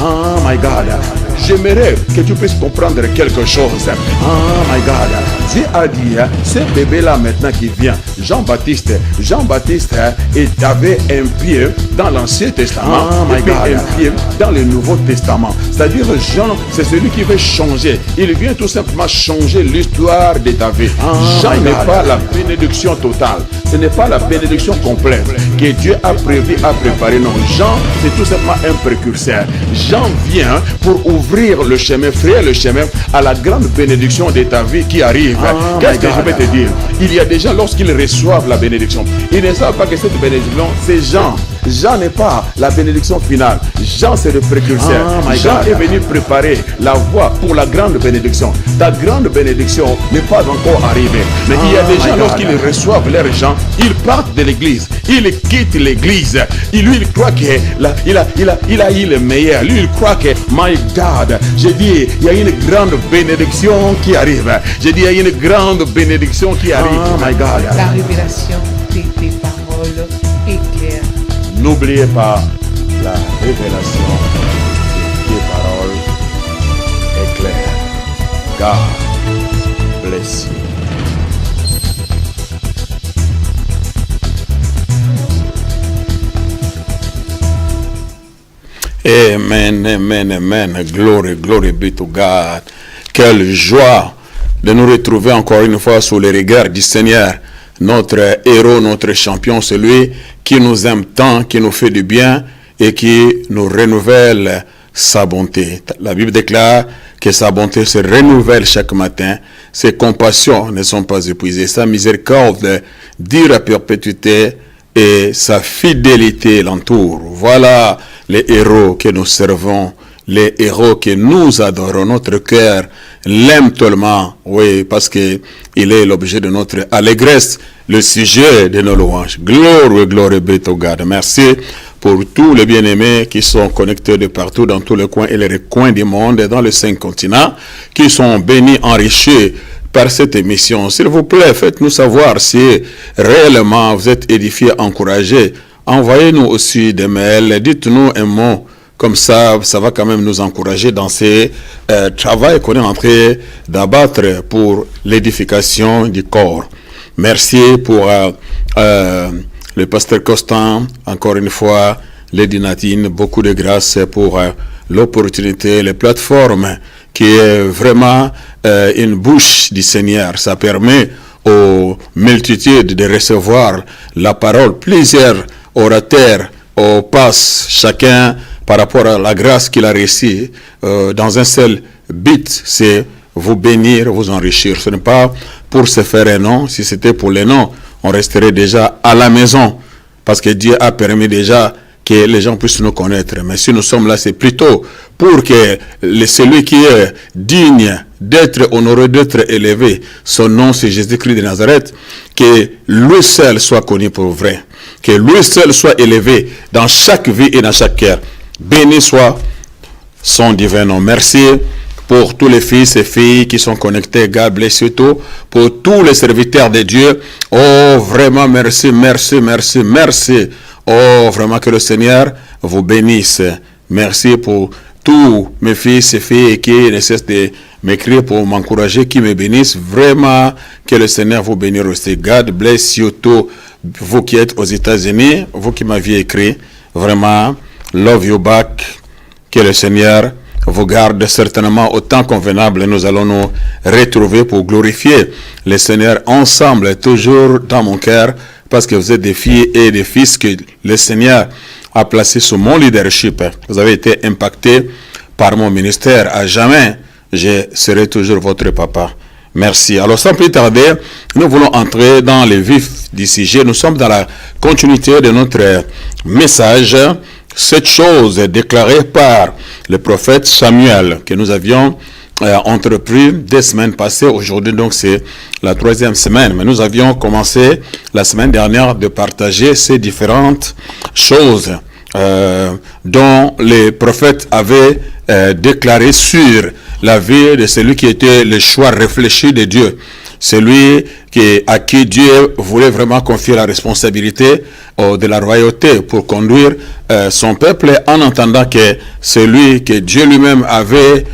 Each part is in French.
Oh my God. J'aimerais que tu puisses comprendre quelque chose. Oh my God. Dieu a dit, ce bébé-là maintenant qui vient, Jean-Baptiste avait un pied dans l'Ancien Testament et puis un pied dans le Nouveau Testament. C'est-à-dire Jean, c'est celui qui veut changer. Il vient tout simplement changer l'histoire de ta vie. Jean n'est pas la bénédiction totale. Ce n'est pas la bénédiction complète que Dieu a prévu, a préparé. Non, Jean, c'est tout simplement un précurseur. Jean vient pour ouvrir le chemin, frayer le chemin à la grande bénédiction de ta vie qui arrive. Qu'est-ce que je vais te dire? Il y a des gens, lorsqu'ils reçoivent la bénédiction, ils ne savent pas que cette bénédiction, c'est Jean. Jean n'est pas la bénédiction finale. Jean, c'est le précurseur. Jean est venu préparer la voie pour la grande bénédiction. Ta grande bénédiction n'est pas encore arrivée. Mais il y a des gens, lorsqu'ils reçoivent leur Jean, ils partent de l'église. Ils quittent l'église. Lui, il croit qu'il a eu le meilleur. Lui, il croit que, my God, j'ai dit, il y a une grande bénédiction qui arrive. J'ai dit, il y a une grande bénédiction qui arrive. Oh my God. La révélation de tes paroles est claire. N'oubliez pas, la révélation de tes paroles est claire. God bless you. Amen, amen, amen. Glory, glory be to God. Quelle joie de nous retrouver encore une fois sous les regards du Seigneur. Notre héros, notre champion, celui qui nous aime tant, qui nous fait du bien et qui nous renouvelle sa bonté. La Bible déclare que sa bonté se renouvelle chaque matin. Ses compassions ne sont pas épuisées. Sa miséricorde dure à perpétuité et sa fidélité l'entoure. Voilà les héros que nous servons, les héros que nous adorons. Notre cœur l'aime tellement, oui, parce que il est l'objet de notre allégresse, le sujet de nos louanges. Glory, glory be to God. Merci pour tous les bien-aimés qui sont connectés de partout, dans tous les coins et les recoins du monde, et dans les 5 continents, qui sont bénis, enrichis par cette émission. S'il vous plaît, faites-nous savoir si réellement vous êtes édifiés, encouragés. Envoyez-nous aussi des mails, dites-nous un mot. Comme ça va quand même nous encourager dans ce travail qu'on est en train d'abattre pour l'édification du corps. Merci pour le pasteur Constant, encore une fois, Lady Nadine, beaucoup de grâce pour l'opportunité, les plateformes, qui est vraiment une bouche du Seigneur. Ça permet aux multitudes de recevoir la parole. Plusieurs orateurs passent chacun par rapport à la grâce qu'il a reçue dans un seul but, c'est vous bénir, vous enrichir. Ce n'est pas pour se faire un nom. Si c'était pour les noms, on resterait déjà à la maison, parce que Dieu a permis déjà que les gens puissent nous connaître. Mais si nous sommes là, c'est plutôt pour que celui qui est digne d'être honoré, d'être élevé, son nom c'est Jésus-Christ de Nazareth, que lui seul soit connu pour vrai, que lui seul soit élevé dans chaque vie et dans chaque cœur. Béni soit son divin nom. Merci pour tous les fils et filles qui sont connectés. God bless you too. Pour tous les serviteurs de Dieu. Oh, vraiment, merci, merci, merci, merci. Oh, vraiment que le Seigneur vous bénisse. Merci pour tous mes fils et filles qui ne cessent de m'écrire pour m'encourager, qui me bénissent. Vraiment que le Seigneur vous bénisse aussi. God bless you too. Vous qui êtes aux États-Unis, vous qui m'aviez écrit, vraiment, love you back. Que le Seigneur vous garde certainement au temps convenable. Nous allons nous retrouver pour glorifier le Seigneur ensemble, toujours dans mon cœur, parce que vous êtes des filles et des fils que le Seigneur a placés sous mon leadership. Vous avez été impactés par mon ministère. À jamais, je serai toujours votre papa. Merci. Alors, sans plus tarder, nous voulons entrer dans le vif du sujet. Nous sommes dans la continuité de notre message. Cette chose déclarée par le prophète Samuel, que nous avions entrepris 2 semaines passées. Aujourd'hui, donc, c'est la 3e semaine. Mais nous avions commencé la semaine dernière de partager ces différentes choses dont les prophètes avaient déclaré sur la vie de celui qui était le choix réfléchi de Dieu. celui à qui Dieu voulait vraiment confier la responsabilité de la royauté pour conduire son peuple, en entendant que celui que Dieu lui-même avait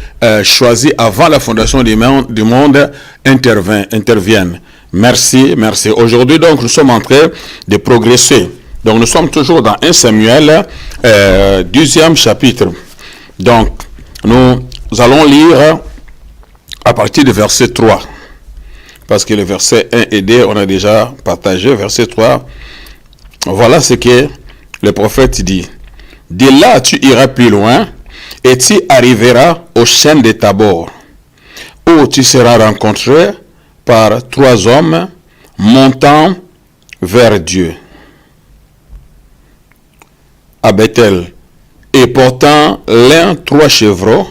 choisi avant la fondation du monde intervienne. Merci, merci. Aujourd'hui, donc, nous sommes en train de progresser. Donc, nous sommes toujours dans 1 Samuel, 10e chapitre. Donc, nous allons lire à partir du verset 3. Parce que le verset 1 et 2, on a déjà partagé. Verset 3, voilà ce que le prophète dit. De là, tu iras plus loin et tu arriveras au chêne de Tabor, où tu seras rencontré par 3 hommes montant vers Dieu à Bethel, et portant l'un 3 chevreaux,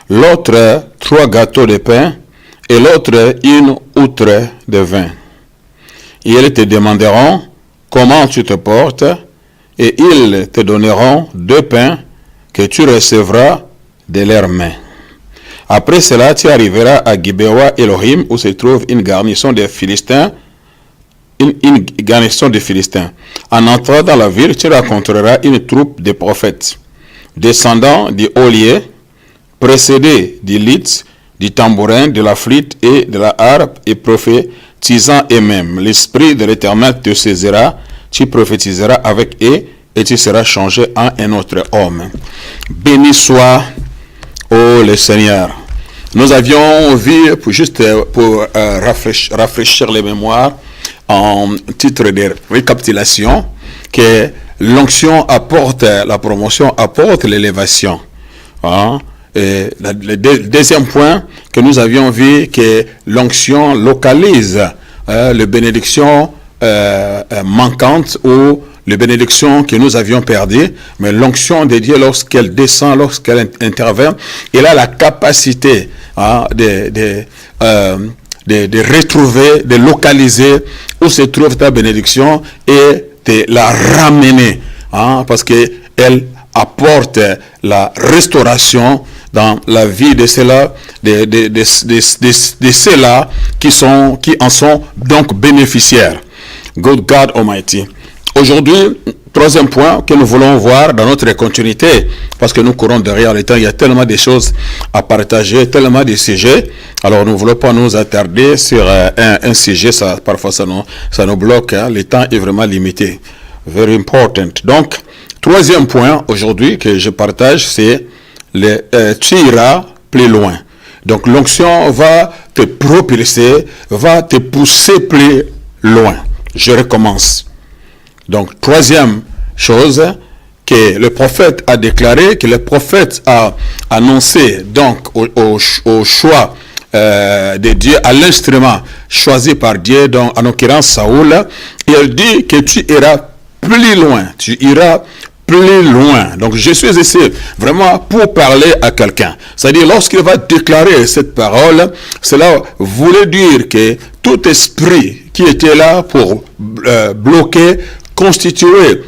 l'autre 3 gâteaux de pain, et l'autre 1 outre de vin. Et ils te demanderont comment tu te portes, et ils te donneront 2 pains que tu recevras de leurs mains. Après cela, tu arriveras à Gibeah Elohim, où se trouve une garnison des Philistins. Une garnison des Philistins. En entrant dans la ville, tu rencontreras une troupe de prophètes, descendant du Olier, précédés du lyre, du tambourin, de la flûte et de la harpe, et prophétisant eux-mêmes. L'Esprit de l'Éternel te saisira, tu prophétiseras avec eux, et tu seras changé en un autre homme. Béni soit, ô le Seigneur. Nous avions vu, pour rafraîchir les mémoires, en titre de récapitulation, que l'onction apporte la promotion, apporte l'élévation. Hein? Et le deuxième point que nous avions vu, que l'onction localise les bénédictions manquantes ou les bénédictions que nous avions perdues, mais l'onction de Dieu, lorsqu'elle descend, lorsqu'elle intervient, elle a la capacité de retrouver, de localiser où se trouve ta bénédiction et de la ramener, parce qu'elle apporte la restauration dans la vie de ceux-là, de ceux-là qui en sont donc bénéficiaires. Good God Almighty. Aujourd'hui, troisième point que nous voulons voir dans notre continuité, parce que nous courons derrière le temps, il y a tellement de choses à partager, tellement de sujets. Alors nous ne voulons pas nous attarder sur un sujet, parfois ça nous bloque, le temps est vraiment limité. Very important. Donc, troisième point aujourd'hui que je partage, c'est tu iras plus loin. Donc l'onction va te propulser, va te pousser plus loin. Je recommence. Donc, troisième chose que le prophète a déclaré, que le prophète a annoncé donc au choix de Dieu, à l'instrument choisi par Dieu, donc en l'occurrence Saoul, il dit que tu iras plus loin, tu iras plus loin. Donc, je suis ici vraiment pour parler à quelqu'un. C'est-à-dire, lorsqu'il va déclarer cette parole, cela voulait dire que tout esprit qui était là pour bloquer, constituer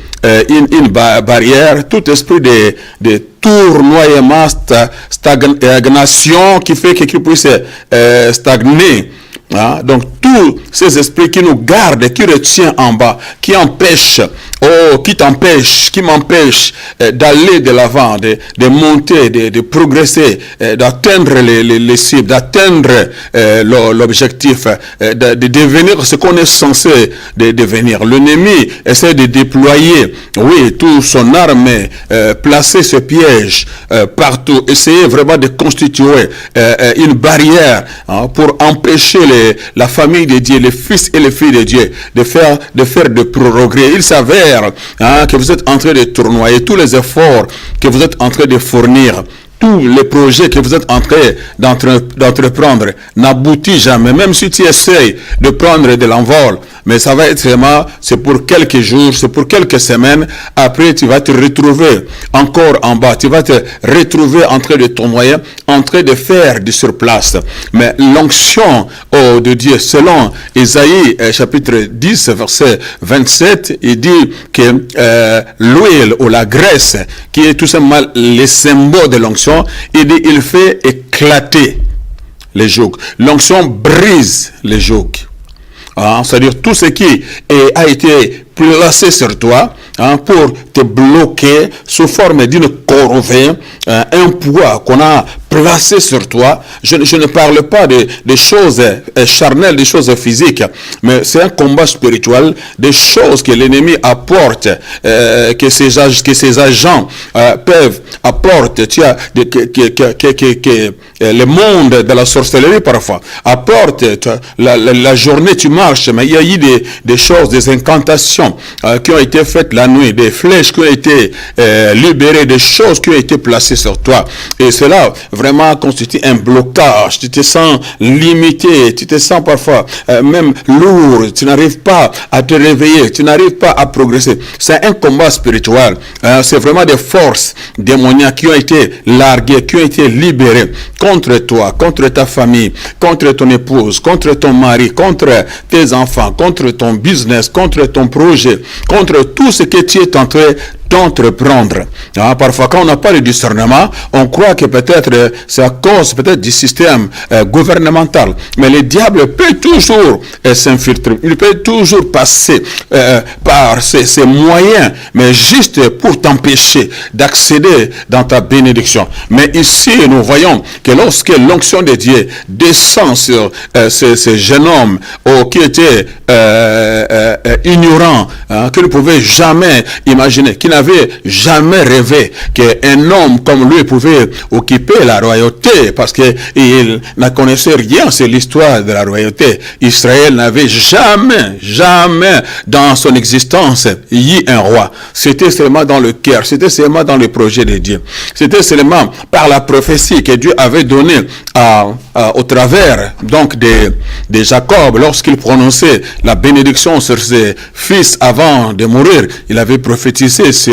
une barrière, tout esprit de tournoiement, stagnation qui fait qu'il puisse stagner. Donc tous ces esprits qui nous gardent, qui retiennent en bas, qui empêchent, qui m'empêchent d'aller de l'avant, de monter, de progresser, d'atteindre les cibles, d'atteindre l'objectif, de devenir ce qu'on est censé devenir. L'ennemi essaie de déployer, oui, toute son armée, placer ce piège partout, essayer vraiment de constituer une barrière pour empêcher la famille de Dieu, les fils et les filles de Dieu, de faire de progrès. Il s'avère que vous êtes en train de tournoyer, tous les efforts que vous êtes en train de fournir, tous les projets que vous êtes en train d'entreprendre n'aboutit jamais, même si tu essayes de prendre de l'envol, mais ça va être vraiment, c'est pour quelques jours, c'est pour quelques semaines, après tu vas te retrouver encore en bas, tu vas te retrouver en train de tournoyer, en train de faire du surplace. Mais l'onction de Dieu, selon Isaïe chapitre 10, verset 27, il dit que l'huile ou la graisse, qui est tout simplement le symbole de l'onction, il dit il fait éclater les jougs. L'onction brise les jougs. C'est-à-dire tout ce qui a été placé sur toi pour te bloquer sous forme d'une corvée, un poids qu'on a placé sur toi. Je ne parle pas des choses charnelles, des choses physiques, mais c'est un combat spirituel, des choses que l'ennemi apporte, que ses agents peuvent apporter. Tu as que le monde de la sorcellerie parfois apporte. La journée tu marches, mais il y a eu des choses, des incantations qui ont été faites la nuit, des flèches qui ont été libérées, des choses qui ont été placées sur toi. Et cela vraiment constitue un blocage. Tu te sens limité, tu te sens parfois même lourd, tu n'arrives pas à te réveiller, tu n'arrives pas à progresser. C'est un combat spirituel. C'est vraiment des forces démoniaques qui ont été larguées, qui ont été libérées contre toi, contre ta famille, contre ton épouse, contre ton mari, contre tes enfants, contre ton business, contre ton projet, contre tout ce que tu es en train d'entreprendre. Parfois, quand on n'a pas de discernement, on croit que peut-être c'est à cause peut-être du système gouvernemental. Mais le diable peut toujours s'infiltrer. Il peut toujours passer par ces moyens, mais juste pour t'empêcher d'accéder dans ta bénédiction. Mais ici, nous voyons que lorsque l'onction de Dieu descend sur ces jeunes hommes qui étaient ignorants, qui ne pouvaient jamais imaginer, qui n'avaient jamais rêvé qu'un homme comme lui pouvait occuper la royauté, parce qu'il ne connaissait rien sur l'histoire de la royauté. Israël n'avait jamais dans son existence eu un roi. C'était seulement dans le cœur, c'était seulement dans le projet de Dieu. C'était seulement par la prophétie que Dieu avait donnée au travers donc de Jacob, lorsqu'il prononçait la bénédiction sur ses fils avant de mourir. Il avait prophétisé sur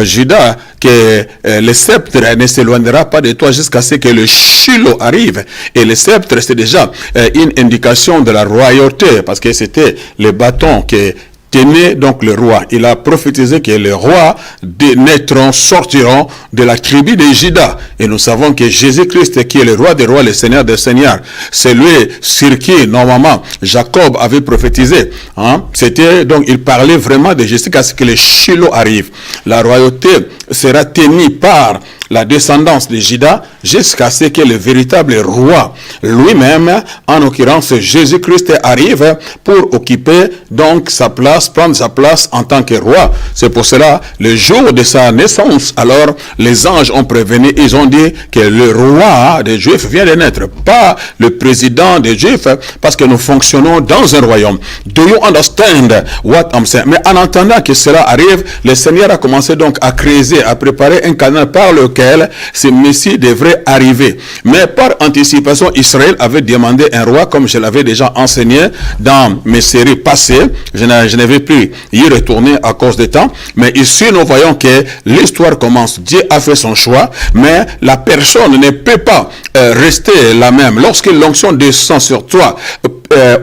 Judas que le sceptre ne s'éloignera pas de toi jusqu'à ce que le Shiloh arrive. Et le sceptre, c'est déjà une indication de la royauté, parce que c'était le bâton que tenait donc le roi. Il a prophétisé que les rois sortiront de la tribu de Juda. Et nous savons que Jésus-Christ, qui est le roi des rois, le Seigneur des seigneurs, c'est lui sur qui, normalement, Jacob avait prophétisé. C'était donc, il parlait vraiment de Jésus jusqu'à ce que le Shiloh arrive. La royauté sera tenue par la descendance de Juda jusqu'à ce que le véritable roi lui-même, en l'occurrence Jésus-Christ, arrive pour occuper donc sa place, prendre sa place en tant que roi. C'est pour cela, le jour de sa naissance, alors les anges ont prévenu, ils ont dit que le roi des Juifs vient de naître, pas le président des Juifs, parce que nous fonctionnons dans un royaume. Do you understand what I'm saying? Mais en attendant que cela arrive, le Seigneur a commencé donc à creuser, à préparer un canal par lequel ce Messie devrait arriver. Mais par anticipation, Israël avait demandé un roi, comme je l'avais déjà enseigné dans mes séries passées. Je ne vais plus y retourner à cause du temps. Mais ici, nous voyons que l'histoire commence. Dieu a fait son choix, mais la personne ne peut pas rester la même. Lorsque l'onction descend sur toi,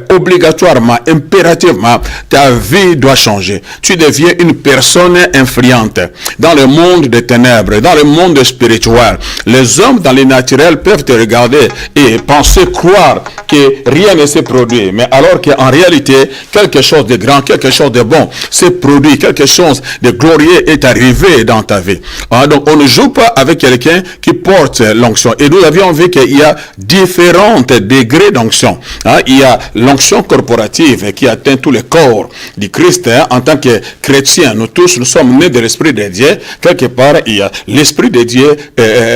obligatoirement, impérativement, ta vie doit changer. Tu deviens une personne influente dans le monde des ténèbres, dans le monde spirituel. Les hommes dans le naturel peuvent te regarder et penser, croire que rien ne s'est produit, mais alors qu'en réalité, quelque chose de grand, quelque chose de bon s'est produit, quelque chose de glorieux est arrivé dans ta vie. Donc, on ne joue pas avec quelqu'un qui porte l'onction. Et nous avions vu qu'il y a différents degrés d'onction. Il y a l'onction corporative qui atteint tous les corps du Christ. En tant que chrétiens, nous tous, nous sommes nés de l'Esprit de Dieu. Quelque part, il y a l'Esprit de Dieu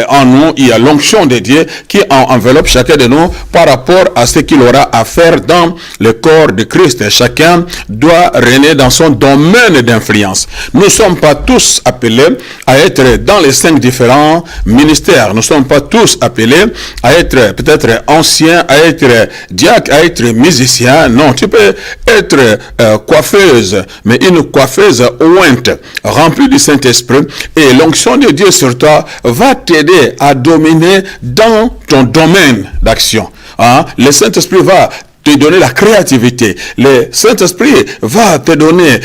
en nous, il y a l'onction de Dieu qui enveloppe chacun de nous par rapport à ce qu'il aura à faire dans le corps de Christ. Chacun doit régner dans son domaine d'influence. Nous ne sommes pas tous appelés à être dans les 5 différents ministères. Nous ne sommes pas tous appelés à être peut-être anciens, à être diacre, à être musicien. Non, tu peux être coiffeuse, mais une coiffeuse ointe, remplie du Saint-Esprit, et l'onction de Dieu sur toi va t'aider à dominer dans ton domaine d'action. Le Saint-Esprit va te donner la créativité. Le Saint-Esprit va te donner,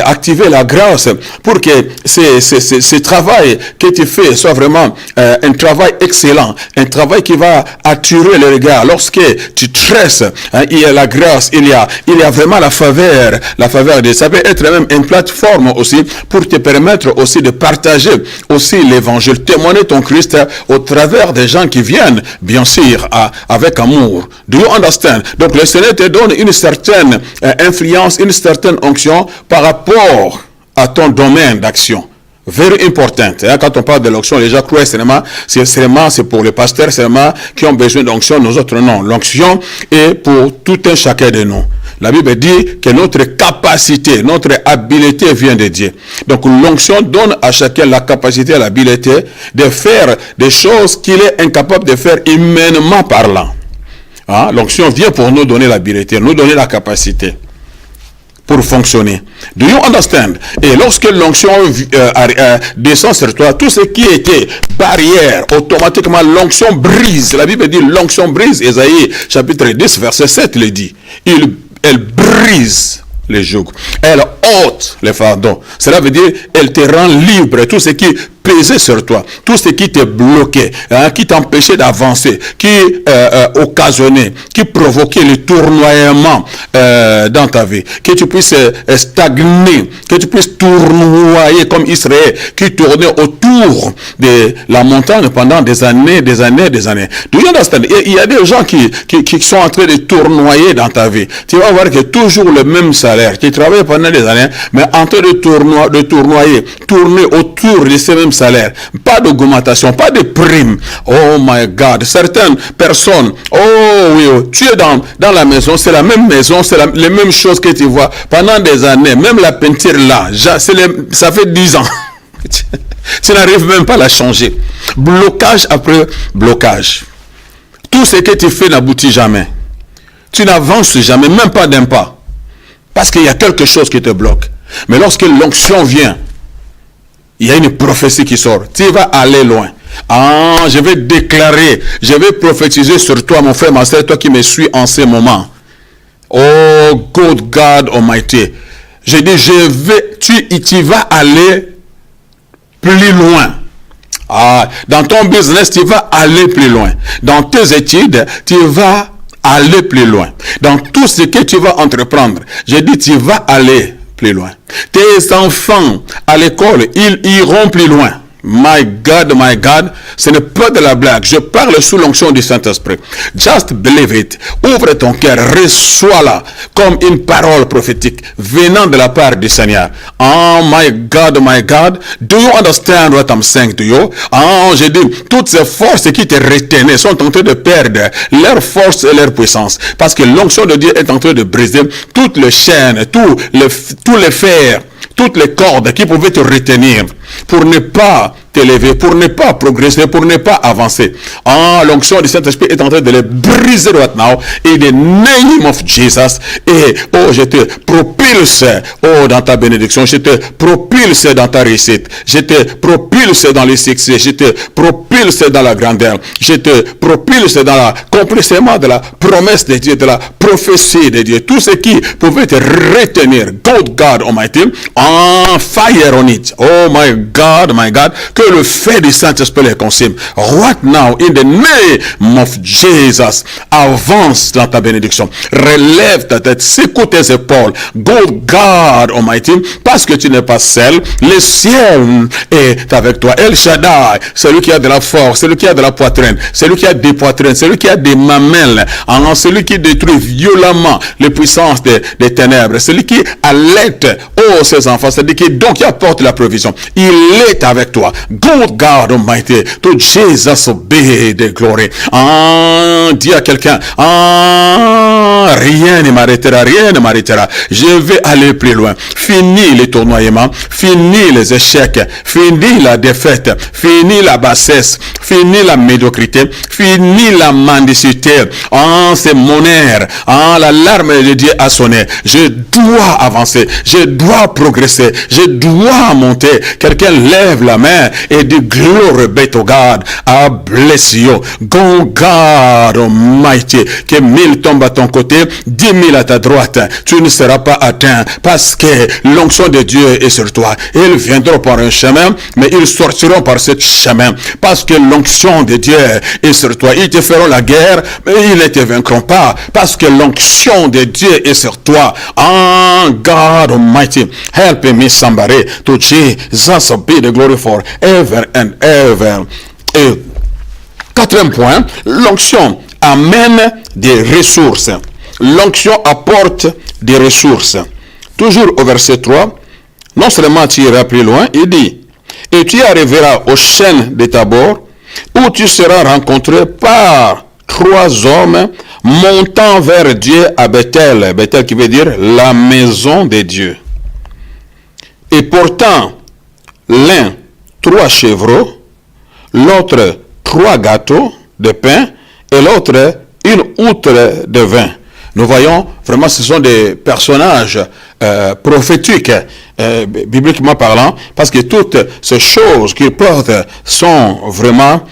activer la grâce pour que ce travail que tu fais soit vraiment un travail excellent, un travail qui va attirer le regard. Lorsque tu tresses, il y a la grâce, il y a vraiment la faveur de ça peut être même une plateforme aussi pour te permettre aussi de partager aussi l'évangile, témoigner ton Christ au travers des gens qui viennent, bien sûr, avec amour. Do you understand? Donc le Seigneur te donne une certaine influence, une certaine onction par rapport à ton domaine d'action. Very important. Quand on parle de l'onction, les gens croient c'est pour les pasteurs seulement qui ont besoin d'onction, nous autres non. L'onction est pour tout un chacun de nous. La Bible dit que notre capacité, notre habileté vient de Dieu. Donc l'onction donne à chacun la capacité et l'habileté de faire des choses qu'il est incapable de faire humainement parlant. L'onction vient pour nous donner l'habileté, nous donner la capacité pour fonctionner. Do you understand? Et lorsque l'onction descend sur toi, tout ce qui était barrière, automatiquement l'onction brise. La Bible dit l'onction brise. Ésaïe chapitre 10 verset 7 le dit. Elle brise les jougs. Elle ôte les fardeaux. Cela veut dire elle te rend libre. Tout ce qui pesait sur toi, tout ce qui te bloquait, qui t'empêchait d'avancer, qui occasionnait, qui provoquait le tournoiement dans ta vie, que tu puisses stagner, que tu puisses tournoyer comme Israël, qui tournait autour de la montagne pendant des années. Do you understand? Il y a des gens qui sont en train de tournoyer dans ta vie. Tu vas voir que toujours le même salaire, qui travaille pendant des années, mais en train de tournoyer, tourner autour de ces mêmes salaire, pas d'augmentation, pas de prime. Oh my God, certaines personnes, tu es dans la maison, c'est la même maison, c'est les mêmes choses que tu vois pendant des années, même la peinture là, ça fait 10 ans. Tu n'arrives même pas à la changer. Blocage après blocage. Tout ce que tu fais n'aboutit jamais. Tu n'avances jamais, même pas d'un pas. Parce qu'il y a quelque chose qui te bloque. Mais lorsque l'onction vient, il y a une prophétie qui sort. Tu vas aller loin. Je vais déclarer, je vais prophétiser sur toi, mon frère, ma soeur, toi qui me suis en ce moment. Oh, God Almighty. Je dis, tu vas aller plus loin. Dans ton business, tu vas aller plus loin. Dans tes études, tu vas aller plus loin. Dans tout ce que tu vas entreprendre, je dis, tu vas aller plus loin. Tes enfants à l'école, ils iront plus loin. My God, ce n'est pas de la blague. Je parle sous l'onction du Saint-Esprit. Just believe it. Ouvre ton cœur, reçois-la comme une parole prophétique venant de la part du Seigneur. Oh my God, do you understand what I'm saying to you? Je dis, toutes ces forces qui te retenaient sont en train de perdre leur force et leur puissance. Parce que l'onction de Dieu est en train de briser toutes les chaînes, tous les fers, toutes les cordes qui pouvaient te retenir pour ne pas t'élever, pour ne pas progresser, pour ne pas avancer. L'onction du Saint-Esprit est en train de les briser right now in the name of Jesus. Et je te propulse dans ta bénédiction, je te propulse dans ta réussite, je te propulse dans le succès, je te propulse dans la grandeur, je te propulse dans l'accomplissement de la promesse de Dieu, de la prophétie de Dieu. Tout ce qui pouvait te retenir, God Almighty, fire on it. Oh my God, que le feu du Saint-Esprit les consume. Right now, in the name of Jesus, avance dans ta bénédiction. Relève ta tête, secoue tes épaules. God Almighty, parce que tu n'es pas seul. Le ciel est avec toi. El Shaddai, celui qui a de la force, celui qui a de la poitrine, celui qui a des poitrines, celui qui a des mamelles, celui qui détruit violemment les puissances des ténèbres, celui qui allaite ses enfants, c'est-à-dire qui apporte la provision. Il est avec toi. God Almighty, to Jesus be the glory. Dis à quelqu'un, rien ne m'arrêtera. Je vais aller plus loin. Fini les tournoiements, fini les échecs, fini la défaite, fini la bassesse, fini la médiocrité, fini la mendicité. C'est mon air. La larme de Dieu a sonné. Je dois avancer, je dois progresser, je dois monter. Quelqu'un lève la main et dit glory be to God. I bless you. God Almighty. Que 1000 tombent à ton côté, 10 000 à ta droite. Tu ne seras pas atteint parce que l'onction de Dieu est sur toi. Ils viendront par un chemin, mais ils sortiront par ce chemin parce que l'onction de Dieu est sur toi. Ils te feront la guerre, mais ils ne te vaincront pas parce que l'onction de Dieu est sur toi. Oh God Almighty, help me somebody. To Jesus be the glory forever and ever. Et quatrième point, l'onction amène des ressources. L'onction apporte des ressources. Toujours au verset 3, non seulement tu iras plus loin, il dit, et tu arriveras aux chaînes de Tabor, où tu seras rencontré par 3 hommes montant vers Dieu à Bethel. Bethel qui veut dire la maison de Dieu. Et portant l'un 3 chevreaux, l'autre 3 gâteaux de pain et l'autre une outre de vin. Nous voyons vraiment ce sont des personnages prophétiques, bibliquement parlant, parce que toutes ces choses qu'ils portent sont vraiment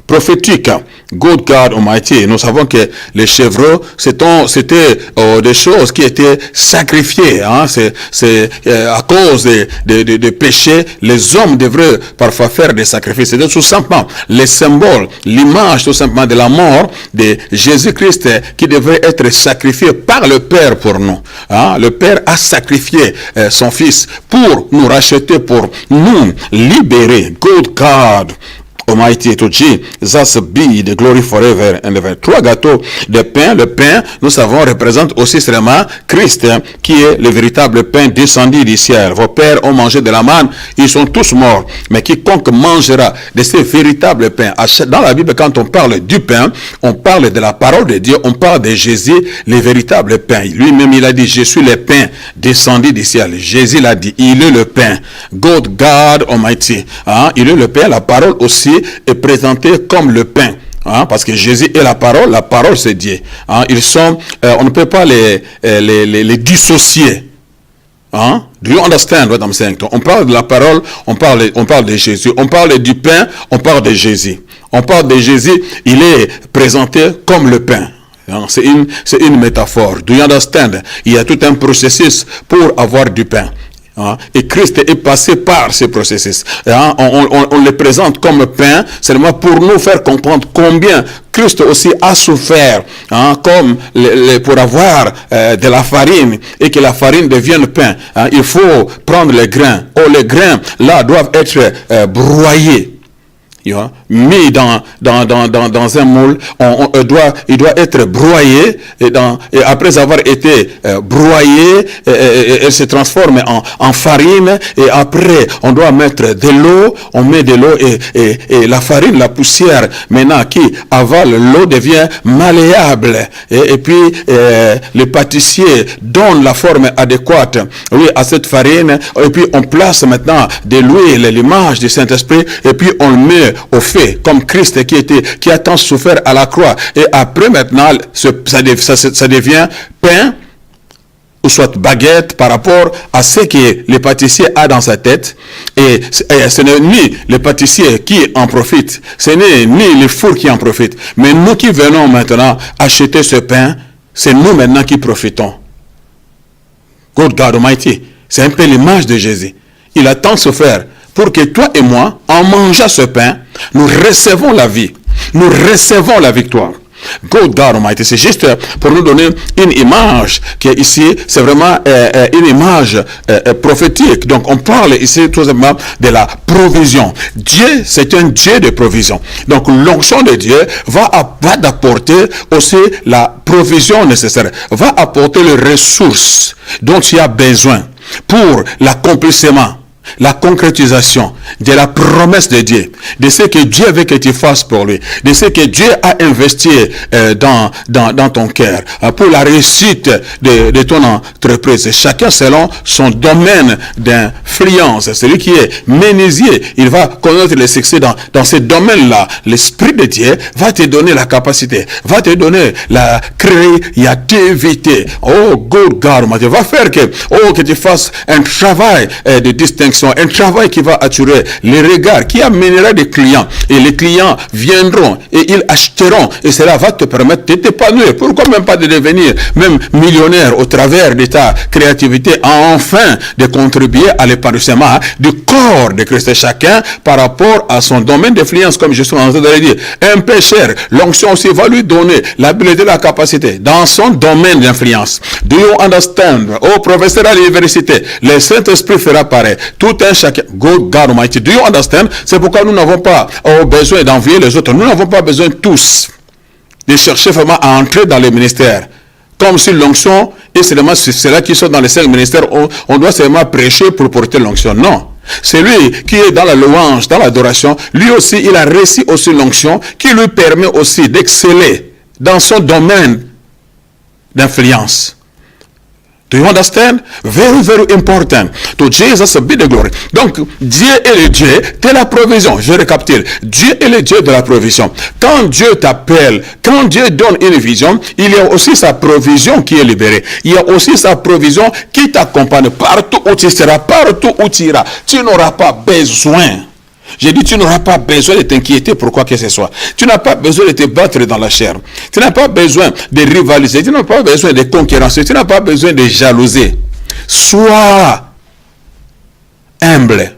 prophétiques. Good God Almighty. Nous savons que les chevreaux, c'était des choses qui étaient sacrifiées. Hein? C'est à cause des péchés, les hommes devraient parfois faire des sacrifices. C'est tout simplement les symboles, l'image tout simplement de la mort de Jésus-Christ qui devrait être sacrifié par le Père pour nous. Hein? Le Père a sacrifié son Fils pour nous racheter, pour nous libérer. Good God Almighty to Jesus be the glory forever and ever. 3 gâteaux de pain. Le pain, nous savons, représente aussi seulement Christ, qui est le véritable pain descendu du ciel. Vos pères ont mangé de la manne, ils sont tous morts. Mais quiconque mangera de ces véritables pains. Dans la Bible, quand on parle du pain, on parle de la parole de Dieu, on parle de Jésus, le véritable pain. Lui-même, il a dit, je suis le pain descendu du ciel. Jésus l'a dit, il est le pain. God Almighty. Hein? Il est le pain, la parole aussi est présentée comme le pain. Hein, parce que Jésus est la parole c'est Dieu. Hein, ils sont, on ne peut pas les dissocier. Hein? Do you understand what I'm saying? On parle de la parole, on parle de Jésus. On parle du pain, on parle de Jésus. On parle de Jésus, il est présenté comme le pain. C'est une métaphore. Do you understand? Il y a tout un processus pour avoir du pain. Et Christ est passé par ce processus. On le présente comme pain, seulement pour nous faire comprendre combien Christ aussi a souffert, comme pour avoir de la farine et que la farine devienne pain. Il faut prendre les grains. Les grains, là, doivent être broyés. Mis dans un moule, il doit être broyé et après avoir été broyé, elle se transforme en farine et après on doit mettre de l'eau, on met de l'eau et la farine, la poussière maintenant qui avale l'eau devient malléable et puis le pâtissier donne la forme adéquate à cette farine et puis on place maintenant de l'huile, l'image du Saint-Esprit et puis on le met au fait, comme Christ qui a tant souffert à la croix. Et après maintenant, ça devient pain, ou soit baguette par rapport à ce que le pâtissier a dans sa tête. Et ce n'est ni le pâtissier qui en profite, ce n'est ni le four qui en profite. Mais nous qui venons maintenant acheter ce pain, c'est nous maintenant qui profitons. God Almighty, c'est un peu l'image de Jésus. Il a tant souffert pour que toi et moi, en mangeant ce pain, nous recevons la vie. Nous recevons la victoire. God Almighty, c'est juste pour nous donner une image qui est ici, c'est vraiment une image prophétique. Donc on parle ici tout simplement de la provision. Dieu, c'est un Dieu de provision. Donc l'onction de Dieu va apporter aussi la provision nécessaire, va apporter les ressources dont tu as besoin pour l'accomplissement, la concrétisation de la promesse de Dieu, de ce que Dieu veut que tu fasses pour lui, de ce que Dieu a investi dans ton cœur, pour la réussite de ton entreprise. Chacun selon son domaine d'influence. Celui qui est menuisier, il va connaître le succès dans ce domaine-là. L'Esprit de Dieu va te donner la capacité, va te donner la créativité. Oh, good God, va faire que tu fasses un travail de distinction, un travail qui va attirer attirer les regards, qui amènera des clients. Et les clients viendront et ils achèteront. Et cela va te permettre de t'épanouir. Pourquoi même pas de devenir même millionnaire au travers de ta créativité, enfin de contribuer à l'épanouissement du corps de Christ, chacun par rapport à son domaine d'influence, comme je suis en train de le dire. Un pécheur, l'onction aussi va lui donner l'habilité, la capacité dans son domaine d'influence. Do you understand? Oh, professeur à l'université, le Saint-Esprit fera pareil. Tout un chacun. God Almighty. Do you understand? C'est pourquoi nous n'avons pas besoin d'envier les autres. Nous n'avons pas besoin tous de chercher vraiment à entrer dans les ministères. Comme si l'onction, et c'est ceux-là qui sont dans les 5 ministères, on doit seulement prêcher pour porter l'onction. Non. Celui qui est dans la louange, dans l'adoration, lui aussi, il a reçu aussi l'onction qui lui permet aussi d'exceller dans son domaine d'influence. Do you understand? Very, very important. To Jesus be the glory. Donc, Dieu est le Dieu de la provision. Je récapitule. Dieu est le Dieu de la provision. Quand Dieu t'appelle, quand Dieu donne une vision, il y a aussi sa provision qui est libérée. Il y a aussi sa provision qui t'accompagne partout où tu seras, partout où tu iras. Tu n'auras pas besoin. J'ai dit, tu n'auras pas besoin de t'inquiéter pour quoi que ce soit. Tu n'as pas besoin de te battre dans la chair. Tu n'as pas besoin de rivaliser. Tu n'as pas besoin de concurrencer. Tu n'as pas besoin de jalouser. Sois humble.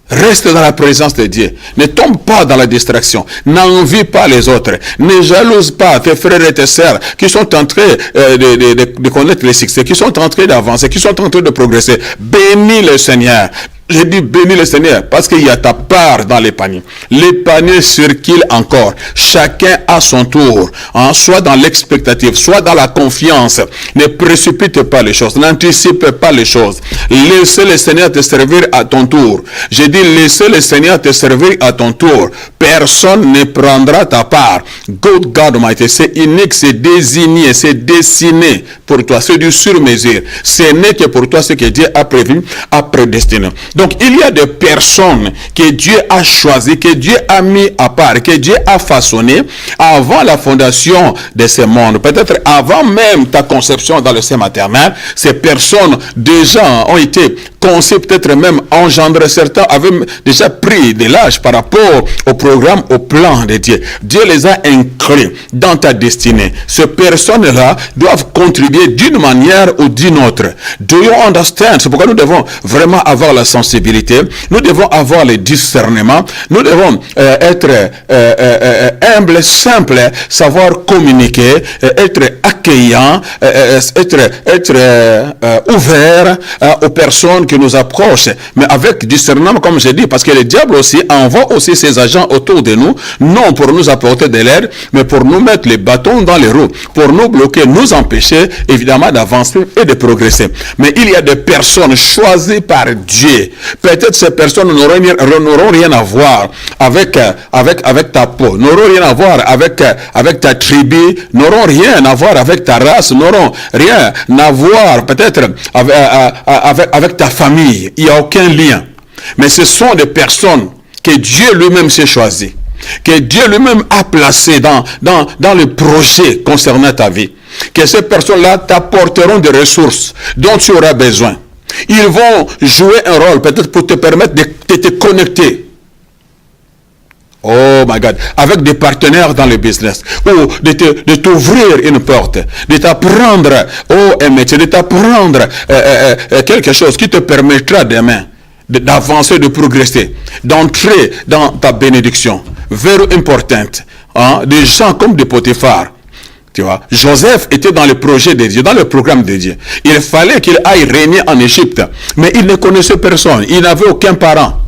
Reste dans la présence de Dieu. Ne tombe pas dans la distraction. N'envie pas les autres. Ne jalouse pas tes frères et tes sœurs qui sont en train de connaître le succès, qui sont en train d'avancer, qui sont en train de progresser. Bénis le Seigneur. J'ai dit bénis le Seigneur parce qu'il y a ta part dans les paniers. Les paniers circulent encore. Chacun à son tour. Hein, soit dans l'expectative, soit dans la confiance. Ne précipite pas les choses. N'anticipe pas les choses. Laissez le Seigneur te servir à ton tour. J'ai dit laissez le Seigneur te servir à ton tour. Personne ne prendra ta part. God Almighty, c'est unique, c'est désigné, c'est dessiné pour toi. C'est du sur-mesure. Ce n'est que pour toi ce que Dieu a prévu, a prédestiné. Donc, il y a des personnes que Dieu a choisies, que Dieu a mis à part, que Dieu a façonnées avant la fondation de ce monde. Peut-être avant même ta conception dans le sein maternel, ces personnes déjà ont été conçues, peut-être même engendrées. Certains avaient déjà pris de l'âge par rapport au programme, au plan de Dieu. Dieu les a inclus dans ta destinée. Ces personnes-là doivent contribuer d'une manière ou d'une autre. Do you understand? C'est pourquoi nous devons vraiment avoir la sensibilité, nous devons avoir le discernement, nous devons être humbles, simples, savoir communiquer, être accueillants, être ouverts aux personnes qui nous approchent, mais avec discernement, comme j'ai dit, parce que le diable aussi envoie aussi ses agents autour de nous, non pour nous apporter de l'aide, mais pour nous mettre les bâtons dans les roues, pour nous bloquer, nous empêcher évidemment d'avancer et de progresser. Mais il y a des personnes choisies par Dieu. Peut-être ces personnes n'auront rien à voir avec ta peau, n'auront rien à voir avec ta tribu, n'auront rien à voir avec ta race, n'auront rien à voir peut-être avec ta famille. Il n'y a aucun lien. Mais ce sont des personnes que Dieu lui-même s'est choisi, que Dieu lui-même a placé dans le projet concernant ta vie. Que ces personnes-là t'apporteront des ressources dont tu auras besoin. Ils vont jouer un rôle peut-être pour te permettre de te connecter. Oh my God. Avec des partenaires dans le business. Ou de t'ouvrir une porte. De t'apprendre un métier. De t'apprendre quelque chose qui te permettra demain d'avancer, de progresser. D'entrer dans ta bénédiction. Very important. Hein? Des gens comme des Potiphar. Tu vois, Joseph était dans le projet de Dieu, dans le programme de Dieu. Il fallait qu'il aille régner en Égypte. Mais il ne connaissait personne. Il n'avait aucun parent.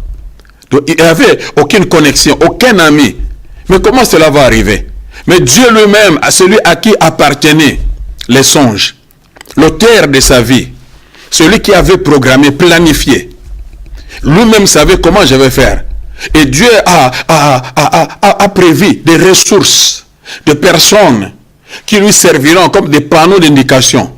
Donc, il n'avait aucune connexion, aucun ami. Mais comment cela va arriver? Mais Dieu lui-même, à celui à qui appartenaient les songes, l'auteur de sa vie, celui qui avait programmé, planifié, lui-même savait comment je vais faire. Et Dieu a prévu des ressources, de personnes qui lui serviront comme des panneaux d'indication,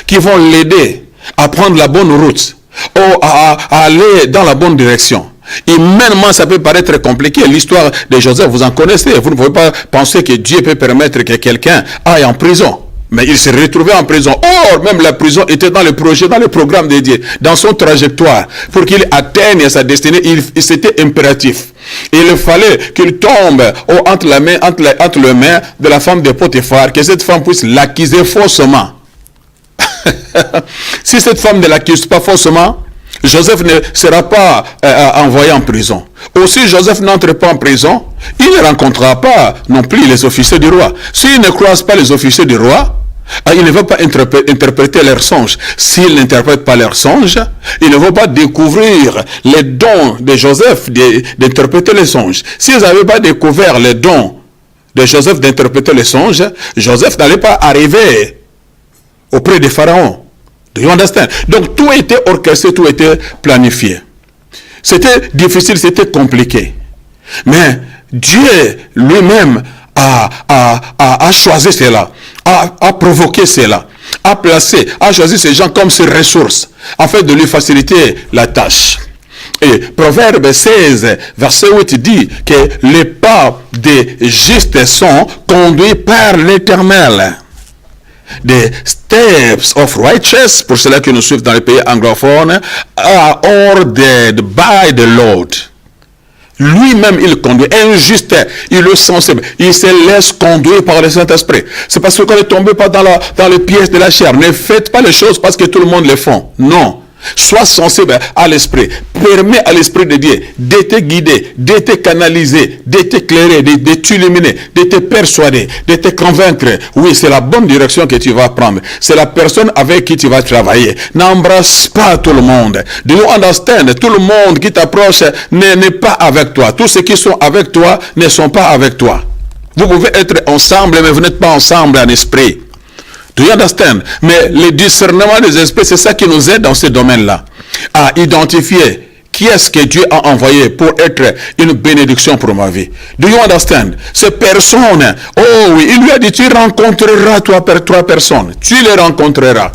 qui vont l'aider à prendre la bonne route, ou à aller dans la bonne direction. Humainement, ça peut paraître compliqué. L'histoire de Joseph, vous en connaissez. Vous ne pouvez pas penser que Dieu peut permettre que quelqu'un aille en prison. Mais il s'est retrouvé en prison. Or, même la prison était dans le projet, dans le programme de Dieu, dans son trajectoire. Pour qu'il atteigne sa destinée, c'était impératif. Il fallait qu'il tombe entre les mains de la femme de Potiphar, que cette femme puisse l'accuser faussement. Si cette femme ne l'accuse pas faussement, Joseph ne sera pas envoyé en prison. Aussi, Joseph n'entre pas en prison, il ne rencontrera pas non plus les officiers du roi. S'il ne croise pas les officiers du roi, il ne va pas interpréter leurs songes. S'il n'interprète pas leurs songes, il ne va pas découvrir les dons de Joseph d'interpréter les songes. S'ils n'avaient pas découvert les dons de Joseph d'interpréter les songes, Joseph n'allait pas arriver auprès des pharaons. Do you understand? Donc tout était orchestré, tout était planifié. C'était difficile, c'était compliqué. Mais Dieu lui-même a choisi cela, a provoqué cela, a choisi ces gens comme ses ressources, afin de lui faciliter la tâche. Et Proverbe 16, verset 8 dit que les pas des justes sont conduits par l'Éternel. The steps of righteous, pour ceux qui nous suivent dans les pays anglophones, are ordered by the Lord. Lui-même, il conduit. Injuste, il est sensible. Il se laisse conduire par le Saint-Esprit. C'est parce qu'on ne tombe pas dans le piège de la chair. Ne faites pas les choses parce que tout le monde les fait. Non. Sois sensible à l'esprit. Permets à l'esprit de Dieu de te guider, de te canaliser, de t'éclairer, de t'illuminer, de te persuader, de te convaincre. Oui, c'est la bonne direction que tu vas prendre. C'est la personne avec qui tu vas travailler. N'embrasse pas tout le monde. Do you understand? Tout le monde qui t'approche n'est pas avec toi. Tous ceux qui sont avec toi ne sont pas avec toi. Vous pouvez être ensemble, mais vous n'êtes pas ensemble en esprit. Do you understand? Mais le discernement des esprits, c'est ça qui nous aide dans ce domaine-là. À identifier qui est-ce que Dieu a envoyé pour être une bénédiction pour ma vie. Do you understand? Ces personnes, oh oui, il lui a dit, tu rencontreras trois personnes. Tu les rencontreras.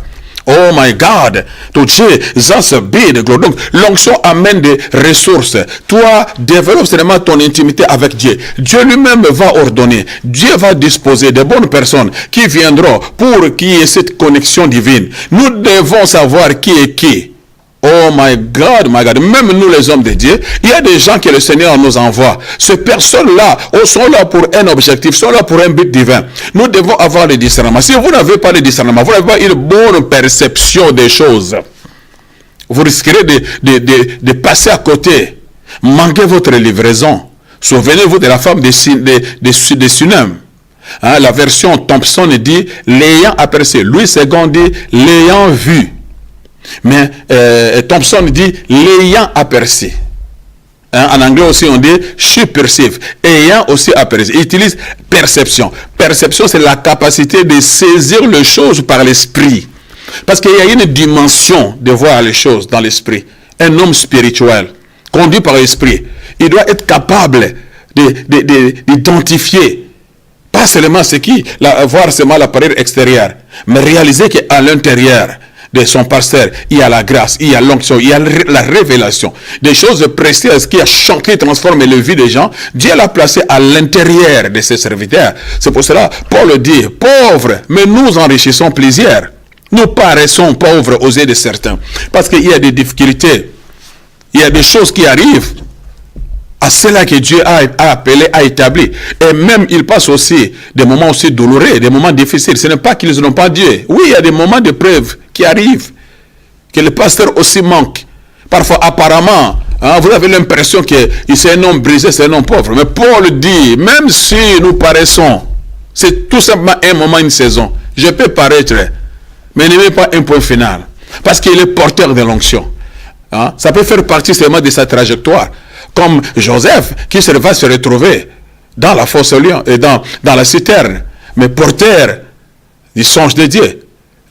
Oh my God, to Jesus be the glory. Donc, l'onction amène des ressources. Toi, développe seulement ton intimité avec Dieu. Dieu lui-même va ordonner. Dieu va disposer de bonnes personnes qui viendront pour qu'il y ait cette connexion divine. Nous devons savoir qui est qui. Oh my God, même nous les hommes de Dieu, il y a des gens que le Seigneur nous envoie. Ces personnes-là sont là pour un objectif, sont là pour un but divin. Nous devons avoir le discernement. Si vous n'avez pas le discernement, vous n'avez pas une bonne perception des choses, vous risquerez de passer à côté. Manquez votre livraison. Souvenez-vous de la femme de Sunem. Hein, la version Thompson dit l'ayant aperçu. Louis II dit l'ayant vu. Mais Thompson dit l'ayant aperçu. Hein, en anglais aussi on dit she perceive. Ayant aussi aperçu. Il utilise perception. Perception, c'est la capacité de saisir les choses par l'esprit. Parce qu'il y a une dimension de voir les choses dans l'esprit. Un homme spirituel, conduit par l'esprit, il doit être capable d'identifier pas seulement ce qui, voir seulement l'appareil extérieur, mais réaliser qu'à l'intérieur de son pasteur, il y a la grâce, il y a l'onction, il y a la révélation. Des choses précieuses qui transforment les vies des gens, Dieu l'a placé à l'intérieur de ses serviteurs. C'est pour cela, Paul dit, pauvres, mais nous enrichissons plusieurs. Nous paraissons pauvres aux yeux de certains. Parce qu'il y a des difficultés, il y a des choses qui arrivent à cela que Dieu a appelé, a établi. Et même, il passe aussi des moments aussi douloureux, des moments difficiles. Ce n'est pas qu'ils n'ont pas Dieu. Oui, il y a des moments de preuve qui arrivent, que le pasteur aussi manque. Parfois, apparemment, hein, vous avez l'impression que c'est un homme brisé, c'est un homme pauvre. Mais Paul dit, même si nous paraissons, c'est tout simplement un moment, une saison. Je peux paraître, mais il n'est pas un point final. Parce qu'il est porteur de l'onction. Hein? Ça peut faire partie seulement de sa trajectoire. Comme Joseph, qui va se retrouver dans la fosse au lion, et dans la citerne, mais porteur du songe de Dieu.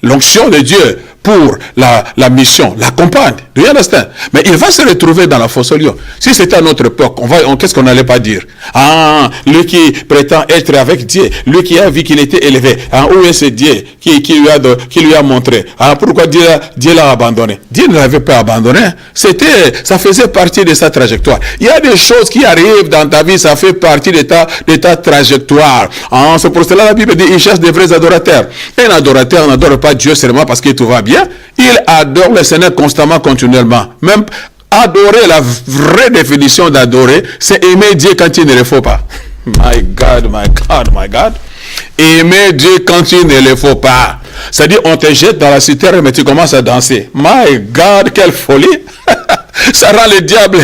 L'onction de Dieu pour la mission, l'accompagne. Do you understand? Mais il va se retrouver dans la fosse au lion. Si c'était à notre époque, qu'est-ce qu'on n'allait pas dire? Ah, lui qui prétend être avec Dieu, lui qui a vu qu'il était élevé, ah, où est ce Dieu qui lui a montré? Ah, pourquoi Dieu l'a abandonné? Dieu ne l'avait pas abandonné. Ça faisait partie de sa trajectoire. Il y a des choses qui arrivent dans ta vie, ça fait partie de ta trajectoire. Ah, c'est pour cela la Bible dit, il cherche des vrais adorateurs. Un adorateur n'adore pas Dieu seulement parce que tout va bien. Il adore le Seigneur constamment, continuellement. Même adorer, la vraie définition d'adorer, c'est aimer Dieu quand il ne le faut pas. My God, my God, my God. Aimer Dieu quand il ne le faut pas. C'est-à-dire, on te jette dans la citerne, mais tu commences à danser. My God, quelle folie. Ça rend le diable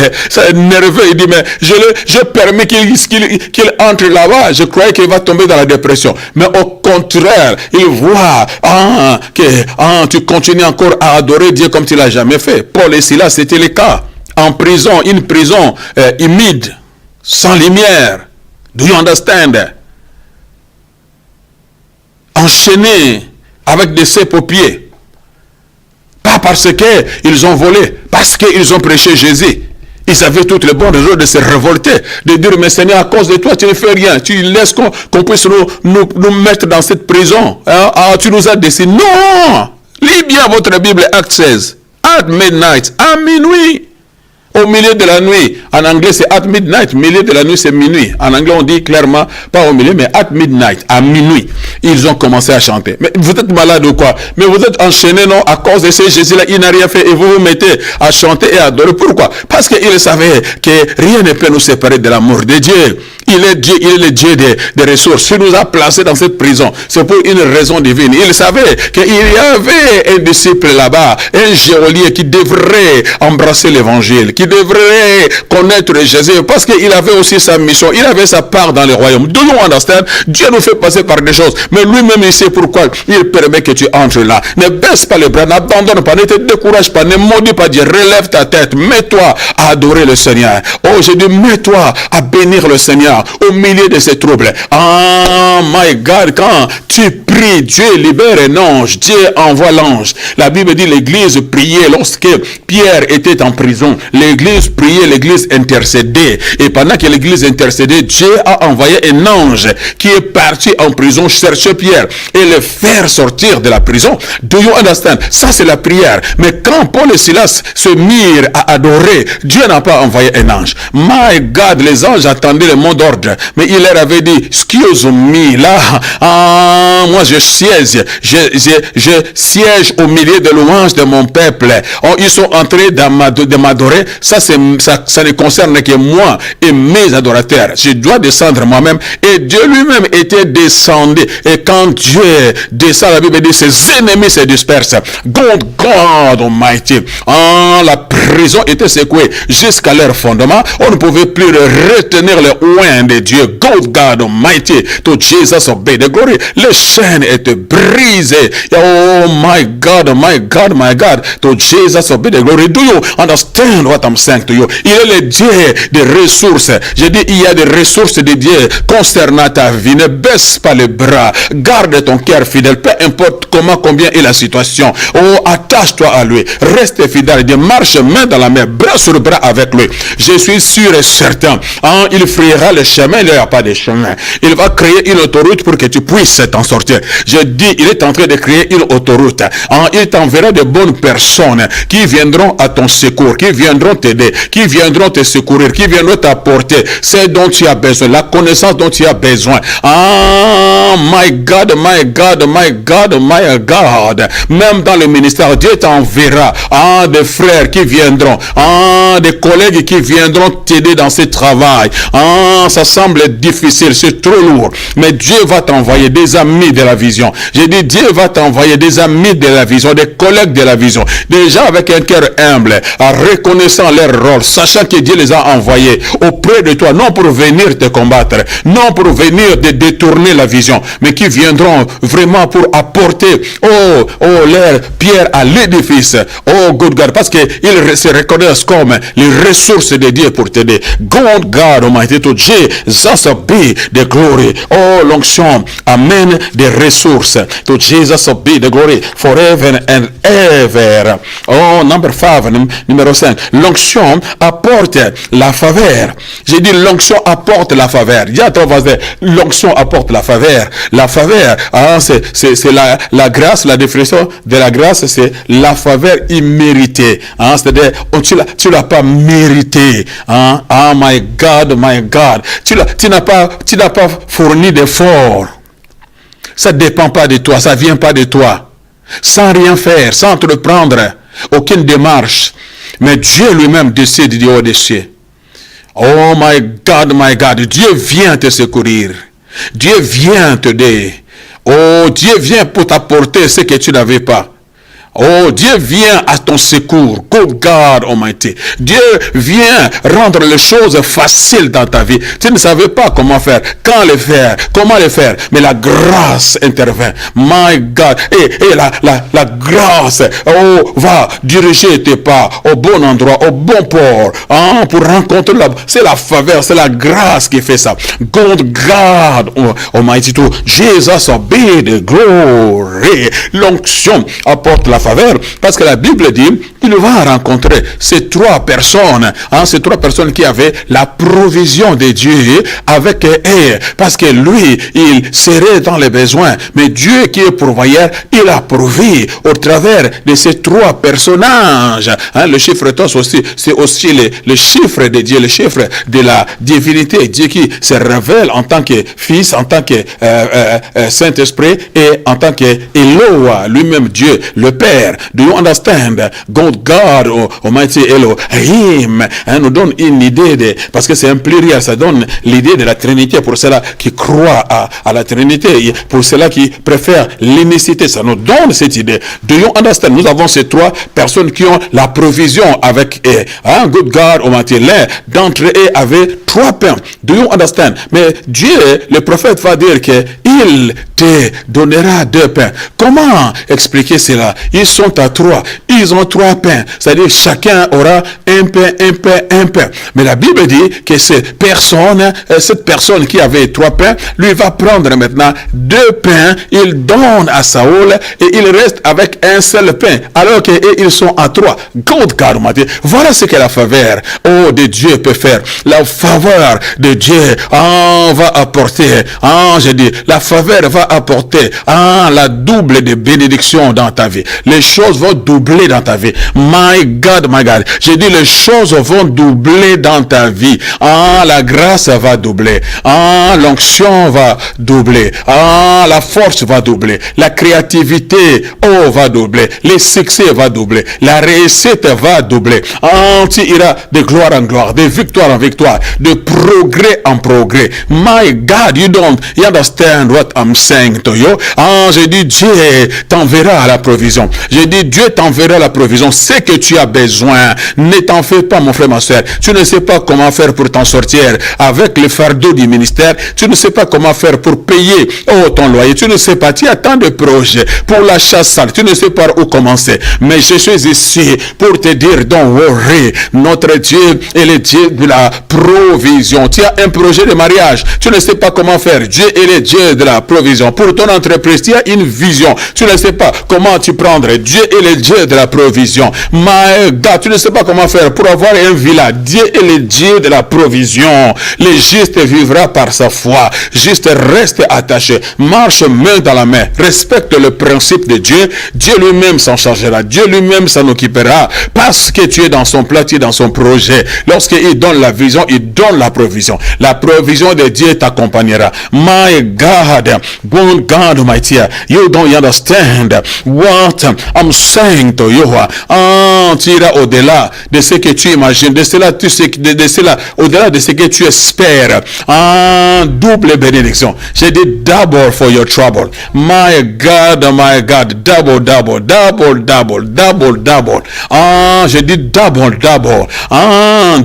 nerveux. Il dit, mais je permets qu'il entre là-bas. Je croyais qu'il va tomber dans la dépression. Mais au contraire, il voit que tu continues encore à adorer Dieu comme tu l'as jamais fait. Paul et Silas, c'était le cas. En prison, une prison humide, sans lumière. Do you understand? Enchaînés avec des cèpes aux pieds. Pas parce qu'ils ont volé, parce qu'ils ont prêché Jésus. Ils avaient toutes les bonnes raisons de se révolter, de dire, mais Seigneur, à cause de toi, tu ne fais rien. Tu laisses qu'on puisse nous mettre dans cette prison. Ah, tu nous as décidé. Non! Lis bien votre Bible, Acte 16. At midnight, à minuit. Au milieu de la nuit. En anglais, c'est at midnight. Milieu de la nuit, c'est minuit. En anglais, on dit clairement, pas au milieu, mais at midnight, à minuit. Ils ont commencé à chanter. Mais vous êtes malade ou quoi? Mais vous êtes enchaîné, non? À cause de ce Jésus-là, il n'a rien fait. Et vous vous mettez à chanter et à adorer. Pourquoi? Parce qu'il savait que rien ne peut nous séparer de l'amour de Dieu. Il est Dieu, il est le Dieu des ressources. Il nous a placés dans cette prison. C'est pour une raison divine. Il savait qu'il y avait un disciple là-bas, un geôlier qui devrait embrasser l'évangile, qui devrait connaître Jésus, parce qu'il avait aussi sa mission. Il avait sa part dans le royaume. Do you understand? Dieu nous fait passer par des choses, mais lui-même il sait pourquoi il permet que tu entres là. Ne baisse pas les bras, n'abandonne pas, ne te décourage pas, ne maudis pas Dieu. Relève ta tête, mets-toi à adorer le Seigneur. Oh, je dis, mets-toi à bénir le Seigneur au milieu de ces troubles. Ah, my God, quand tu pries, Dieu libère un ange, Dieu envoie l'ange. La Bible dit l'église priait lorsque Pierre était en prison. L'église priait, l'église intercédait. Et pendant que l'église intercédait, Dieu a envoyé un ange qui est parti en prison chercher Pierre et le faire sortir de la prison. Do you understand? Ça, c'est la prière. Mais quand Paul et Silas se mirent à adorer, Dieu n'a pas envoyé un ange. My God, les anges attendaient le mot d'ordre. Mais il leur avait dit, excuse me, là, moi je siège au milieu de louanges de mon peuple. Oh, ils sont entrés de m'adorer. Ça ne concerne que moi et mes adorateurs. Je dois descendre moi-même. Et Dieu lui-même était descendu. Et quand Dieu descend, la Bible dit, ses ennemis se dispersent. God Almighty. La prison était secouée jusqu'à leur fondement. On ne pouvait plus retenir le oin de Dieu. God Almighty. To Jesus be the glory. Les chaînes étaient brisées. Oh my God, my God, my God. To Jesus be the glory. Do you understand what I'm saying to you? Il est le Dieu des ressources. Je dis, il y a des ressources de Dieu concernant ta vie. Ne baisse pas les bras. Garde ton cœur fidèle. Peu importe combien est la situation. Oh, attache-toi à lui. Reste fidèle. Dieu marche main dans la main, bras sur bras avec lui. Je suis sûr et certain. Il frayera le chemin. Il n'y a pas de chemin. Il va créer une autoroute pour que tu puisses t'en sortir. Je dis, il est en train de créer une autoroute. Il t'enverra de bonnes personnes qui viendront à ton secours, qui viendront t'aider, qui viendront te secourir, qui viendront t'apporter ce dont tu as besoin, la connaissance dont tu as besoin. My God, my God, my God, my God. Même dans le ministère, Dieu t'enverra des frères qui viendront, des collègues qui viendront t'aider dans ce travail. Ça semble difficile, c'est trop lourd, mais Dieu va t'envoyer des amis de la vision. J'ai dit, Dieu va t'envoyer des amis de la vision, des collègues de la vision, des gens avec un cœur humble, en reconnaissant leur rôle, sachant que Dieu les a envoyés auprès de toi, non pour venir te combattre, non pour venir te détourner la vision, mais qui viendront vraiment pour apporter, leur pierre à l'édifice. Oh, good God, parce qu'ils se reconnaissent comme les ressources de Dieu pour t'aider. God Almighty, to Jesus be the glory. Oh, l'onction amène des resource. To Jesus be the glory forever and ever. Oh, number 5, numéro 5. L'onction apporte la faveur. J'ai dit l'onction apporte la faveur. Il y a trois versets. L'onction apporte la faveur. La faveur, hein, c'est la grâce. La définition de la grâce, c'est la faveur imméritée. Hein, c'est-à-dire, tu l'as pas mérité. Hein? Oh my God, my God. Tu n'as pas fourni d'efforts. Ça ne dépend pas de toi, ça ne vient pas de toi. Sans rien faire, sans entreprendre aucune démarche. Mais Dieu lui-même décide du haut des cieux. Oh my God, Dieu vient te secourir. Dieu vient t'aider. Oh, Dieu vient pour t'apporter ce que tu n'avais pas. Oh, Dieu vient à ton secours. Good God Almighty. Dieu vient rendre les choses faciles dans ta vie. Tu ne savais pas comment faire, quand le faire, comment le faire. Mais la grâce intervient. My God. Et la grâce, oh, va diriger tes pas au bon endroit, au bon port. Hein, pour rencontrer c'est la faveur, c'est la grâce qui fait ça. Good God Almighty. To Jesus be the glory. L'onction apporte la faveur, parce que la Bible dit qu'il va rencontrer ces trois personnes, hein, ces trois personnes qui avaient la provision de Dieu avec eux, parce que lui, il serait dans les besoins, mais Dieu qui est pourvoyeur, il a pourvu au travers de ces trois personnages. Hein, le chiffre 3 aussi, c'est aussi le chiffre de Dieu, le chiffre de la divinité, Dieu qui se révèle en tant que Fils, en tant que Saint-Esprit et en tant que Eloah, lui-même Dieu, le Père. Do you understand? God Almighty Elohim, hein, nous donne une idée parce que c'est un pluriel, ça donne l'idée de la Trinité pour ceux-là qui croient à la Trinité, pour ceux-là qui préfèrent l'unicité, ça nous donne cette idée. Do you understand? Nous avons ces trois personnes qui ont la provision avec eux. Hein, good God Almighty, l'un d'entre eux avait 3 pains. Do you understand? Mais Dieu, le prophète va dire que il te donnera 2 pains. Comment expliquer cela? Ils sont à 3. Ils ont 3 pains. C'est-à-dire chacun aura un pain. Mais la Bible dit que cette personne qui avait 3 pains, lui va prendre maintenant 2 pains. Il donne à Saoul et il reste avec un seul pain. Alors qu'ils sont à 3. God Almighty. Voilà ce que la faveur de Dieu peut faire. La faveur de Dieu va apporter. Je dis, la faveur va apporter la double de bénédiction dans ta vie. Les choses vont doubler dans ta vie. My God. J'ai dit, les choses vont doubler dans ta vie. La grâce va doubler. L'onction va doubler. La force va doubler. La créativité, va doubler. Les succès va doubler. La réussite va doubler. Tu iras de gloire en gloire, de victoire en victoire, de progrès en progrès. My God, you understand what I'm saying to you. J'ai dit, Dieu t'enverra la provision. J'ai dit, Dieu t'enverra la provision. C'est que tu as besoin. Ne t'en fais pas, mon frère, ma soeur. Tu ne sais pas comment faire pour t'en sortir avec le fardeau du ministère. Tu ne sais pas comment faire pour payer ton loyer. Tu ne sais pas. Tu as tant de projets pour la chasse sale. Tu ne sais pas où commencer. Mais je suis ici pour te dire, don't worry. Notre Dieu est le Dieu de la provision. Tu as un projet de mariage. Tu ne sais pas comment faire. Dieu est le Dieu de la provision. Pour ton entreprise, tu as une vision. Tu ne sais pas comment tu prendre. Dieu est le Dieu de la provision. My God, tu ne sais pas comment faire pour avoir un villa. Dieu est le Dieu de la provision. Le juste vivra par sa foi. Juste reste attaché. Marche main dans la main. Respecte le principe de Dieu. Dieu lui-même s'en chargera. Dieu lui-même s'en occupera. Parce que tu es dans son plan, tu es dans son projet. Lorsqu'il donne la vision, il donne la provision. La provision de Dieu t'accompagnera. My God, good God Almighty, you don't understand what I'm saying to you. Tu iras au-delà de ce que tu imagines, de cela, au-delà de ce que tu espères. Double bénédiction. J'ai dit double for your trouble. My God, double. J'ai dit double.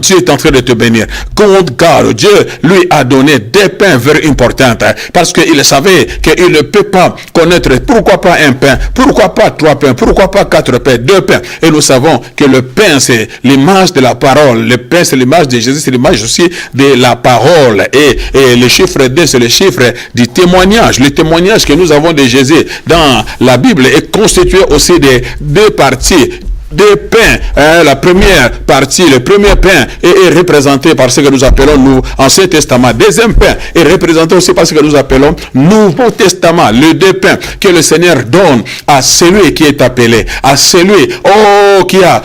Dieu est en train de te bénir. God, Dieu lui a donné des pains very importants, parce qu'il savait qu'il ne peut pas connaître, pourquoi pas un pain, pourquoi pas 3 3 pains? Pourquoi pas 4 pains? 2 pains. Et nous savons que le pain, c'est l'image de la parole. Le pain, c'est l'image de Jésus, c'est l'image aussi de la parole. Et le chiffre 2, c'est le chiffre du témoignage. Le témoignage que nous avons de Jésus dans la Bible est constitué aussi de 2 parties. 2 pains. La première partie, le premier pain est représenté par ce que nous appelons nous Ancien Testament. Deuxième pain est représenté aussi par ce que nous appelons Nouveau Testament. Les 2 pains que le Seigneur donne à celui qui est appelé, à celui qui a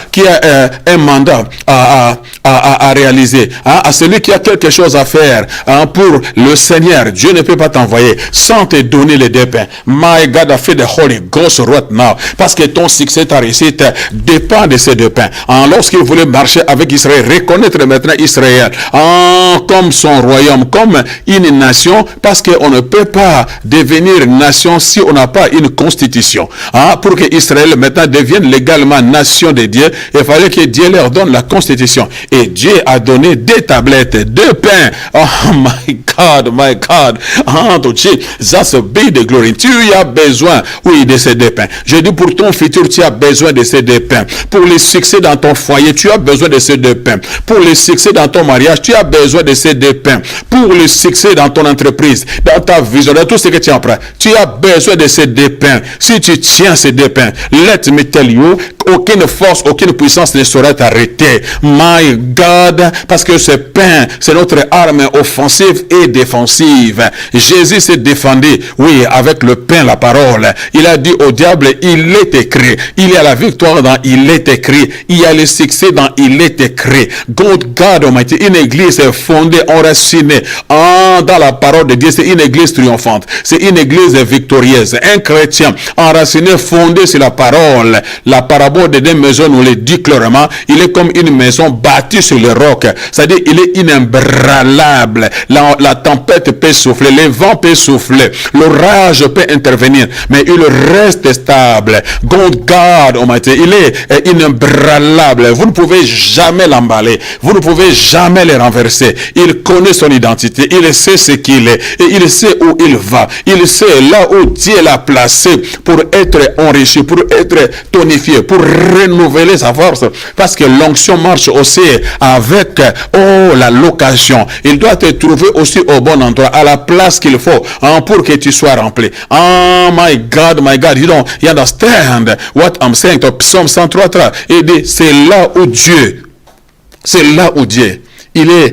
un mandat à réaliser, à celui qui a quelque chose à faire pour le Seigneur. Dieu ne peut pas t'envoyer sans te donner les 2 pains. My God, I feel the Holy Ghost right now. Parce que ton succès, ta réussite dépend de ces 2 pains. Lorsqu'il voulait marcher avec Israël, reconnaître maintenant Israël comme son royaume, comme une nation, parce qu'on ne peut pas devenir nation si on n'a pas une constitution. Pour que Israël maintenant devienne légalement nation de Dieu, il fallait que Dieu leur donne la constitution. Et Dieu a donné 2 tablettes, 2 pains. Oh my God, my God. To Jesus be the glory. Tu as besoin, oui, de ces 2 pains. Je dis pour ton futur, tu as besoin de ces 2 pains. Pour le succès dans ton foyer, tu as besoin de ces 2 pains. Pour le succès dans ton mariage, tu as besoin de ces 2 pains. Pour le succès dans ton entreprise, dans ta vision, dans tout ce que tu apprends, tu as besoin de ces 2 pains. Si tu tiens ces 2 pains, let me tell you, aucune force, aucune puissance ne saurait t'arrêter. My God, parce que ce pain, c'est notre arme offensive et défensive. Jésus s'est défendu, oui, avec le pain, la parole. Il a dit au diable, il est écrit. Il y a la victoire dans il est écrit. Il y a le succès dans il est écrit. God Almighty, une église fondée, enracinée dans la parole de Dieu, c'est une église triomphante. C'est une église victorieuse. Un chrétien enraciné, fondé sur la parole. La parabole des 2 maisons nous le dit clairement. Il est comme une maison bâtie sur le roc. C'est-à-dire, il est inébranlable. La tempête peut souffler, le vent peut souffler, l'orage peut intervenir, mais il reste stable. God Almighty, il est inébranlable. Vous ne pouvez jamais l'emballer. Vous ne pouvez jamais le renverser. Il connaît son identité. Il sait ce qu'il est. Et il sait où il va. Il sait là où Dieu l'a placé pour être enrichi, pour être tonifié, pour renouveler sa force. Parce que l'onction marche aussi avec la location. Il doit te trouver aussi au bon endroit, à la place qu'il faut, pour que tu sois rempli. Oh my God, you understand what I'm saying? Psaume 103, il dit, c'est là où Dieu, il est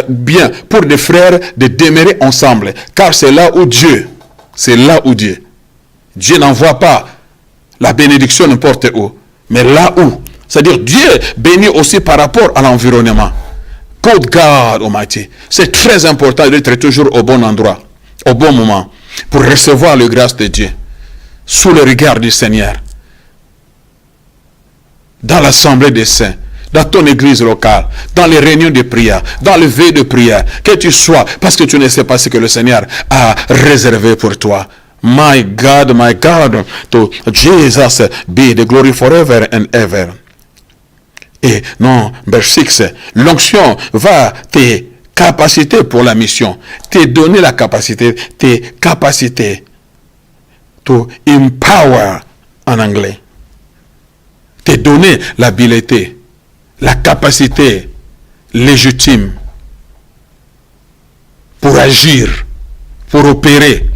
bien pour des frères de demeurer ensemble. Car c'est là où Dieu, Dieu n'envoie pas la bénédiction n'importe où, mais là où. C'est-à-dire Dieu bénit aussi par rapport à l'environnement. God Almighty. C'est très important d'être toujours au bon endroit, au bon moment, pour recevoir la grâce de Dieu, sous le regard du Seigneur, dans l'assemblée des saints, dans ton église locale, dans les réunions de prière, dans le veille de prière, que tu sois, parce que tu ne sais pas ce que le Seigneur a réservé pour toi. My God, to Jesus be the glory forever and ever. Et non, verset 6, l'onction va te capaciter pour la mission, te donner la capacité, tes capacités, to empower en anglais, te donner l'habileté, la capacité légitime pour agir, pour opérer,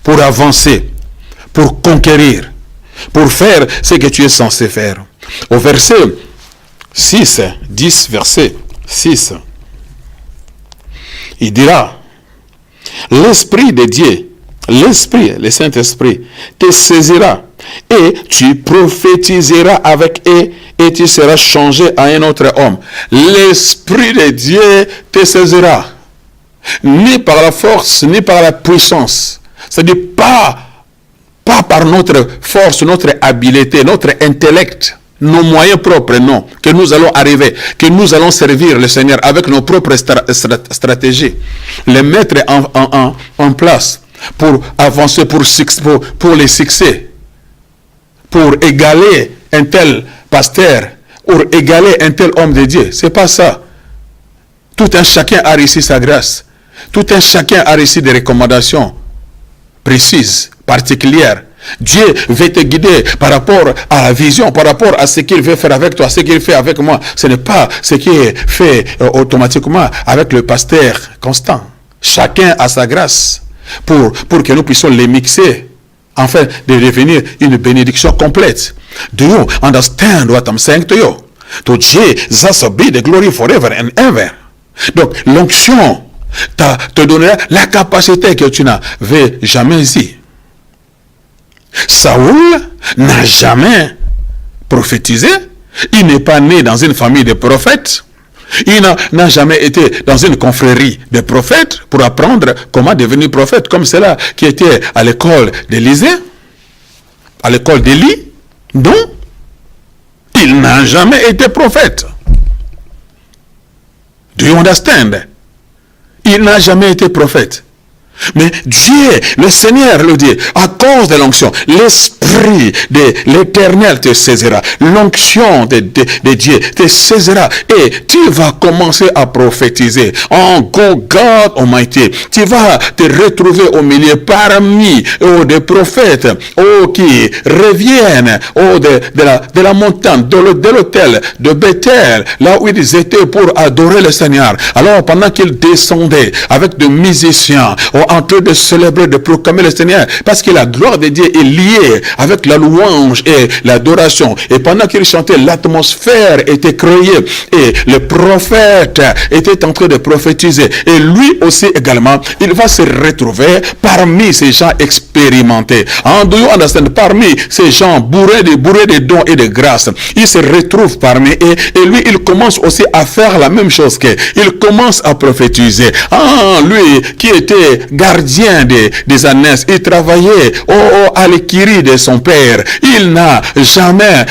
pour avancer, pour conquérir, pour faire ce que tu es censé faire. Au verset 10, verset 6, il dira, l'Esprit de Dieu, l'Esprit, le Saint-Esprit, te saisira et tu prophétiseras avec eux et tu seras changé à un autre homme. L'Esprit de Dieu te saisira, ni par la force, ni par la puissance. C'est-à-dire pas par notre force, notre habileté, notre intellect, nos moyens propres, non, que nous allons arriver, que nous allons servir le Seigneur avec nos propres stratégies, les mettre en place pour avancer, pour les succès, pour égaler un tel pasteur, pour égaler un tel homme de Dieu. C'est pas ça. Tout un chacun a reçu sa grâce. Tout un chacun a reçu des recommandations précise, particulière. Dieu veut te guider par rapport à la vision, par rapport à ce qu'il veut faire avec toi, ce qu'il fait avec moi. Ce n'est pas ce qui est fait automatiquement avec le pasteur Constant. Chacun a sa grâce pour que nous puissions les mixer afin de devenir une bénédiction complète. Do you understand what I'm saying to you? To Jesus be the glory forever and ever. Donc, l'onction te donnera la capacité que tu n'avais jamais eu. Saoul n'a jamais prophétisé. Il n'est pas né dans une famille de prophètes. Il n'a jamais été dans une confrérie de prophètes pour apprendre comment devenir prophète, comme cela qui était à l'école d'Élisée, à l'école d'Élie. Non, il n'a jamais été prophète. Do you understand? Il n'a jamais été prophète. Mais Dieu, le Seigneur le dit, à cause de l'onction, l'Esprit de l'Éternel te saisira. L'onction de Dieu te saisira et tu vas commencer à prophétiser. Oh God Almighty, tu vas te retrouver au milieu parmi des prophètes qui reviennent de la montagne, de l'autel de Bethel, là où ils étaient pour adorer le Seigneur. Alors pendant qu'ils descendaient avec des musiciens, en train de célébrer, de proclamer le Seigneur, parce que la gloire de Dieu est liée avec la louange et l'adoration. Et pendant qu'il chantait, l'atmosphère était créée et le prophète était en train de prophétiser. Et lui aussi également, il va se retrouver parmi ces gens expérimentés. Do you understand? Parmi ces gens bourrés de dons et de grâce, il se retrouve parmi eux et lui, il commence aussi à faire la même chose qu'eux. Il commence à prophétiser. Lui qui était gardien des ânesses, il travaillait à l'écurie de son père. Il n'a jamais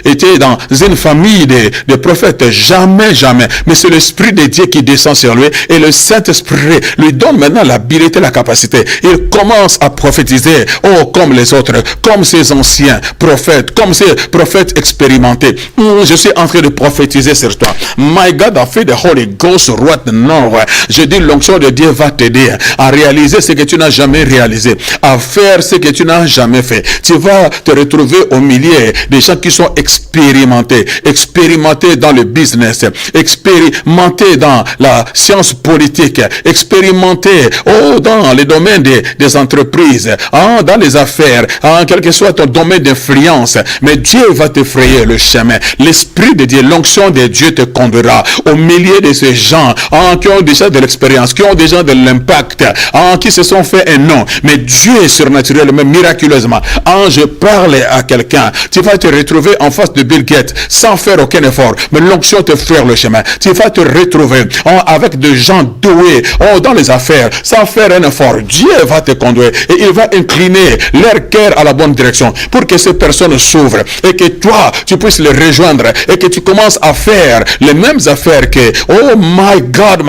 été dans une famille de prophètes. Jamais. Mais c'est l'Esprit de Dieu qui descend sur lui et le Saint-Esprit lui donne maintenant l'habilité, la capacité. Il commence à prophétiser comme les autres, comme ces anciens prophètes, comme ces prophètes expérimentés. Je suis en train de prophétiser sur toi. My God, I feel the Holy Ghost right now. Je dis, l'onction de Dieu va t'aider à réaliser ce que tu n'as jamais réalisé, à faire ce que tu n'as jamais fait. Tu vas te retrouver au milieu des gens qui sont expérimentés dans le business, expérimentés dans la science politique, expérimentés dans les domaines des entreprises, dans les affaires, quel que soit ton domaine d'influence. Mais Dieu va te frayer le chemin. L'Esprit de Dieu, l'onction de Dieu te conduira au milieu de ces gens qui ont déjà de l'expérience, qui ont déjà de l'impact, qui se sont fait un nom. Mais Dieu surnaturellement, miraculeusement, je parle à quelqu'un, tu vas te retrouver en face de Bill Gates sans faire aucun effort, mais l'onction te fraye le chemin. Tu vas te retrouver avec des gens doués dans les affaires sans faire un effort. Dieu va te conduire et il va incliner leur cœur à la bonne direction pour que ces personnes s'ouvrent et que toi tu puisses les rejoindre et que tu commences à faire les mêmes affaires que my God,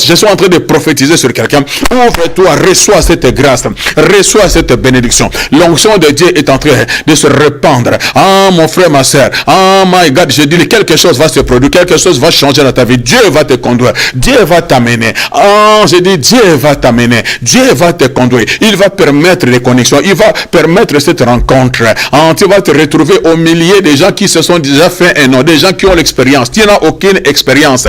je suis en train de prophétiser sur quelqu'un. Ouvre-toi, reçois cette grâce, reçois cette bénédiction. L'onction de Dieu est en train de se répandre. Mon frère, ma soeur, my God, je dis quelque chose va se produire, quelque chose va changer dans ta vie. Dieu va te conduire, Dieu va t'amener. Je dis Dieu va t'amener, Dieu va te conduire. Il va permettre les connexions, il va permettre cette rencontre. Tu vas te retrouver au milieu des gens qui se sont déjà fait un nom, des gens qui ont l'expérience. Tu n'as aucune expérience.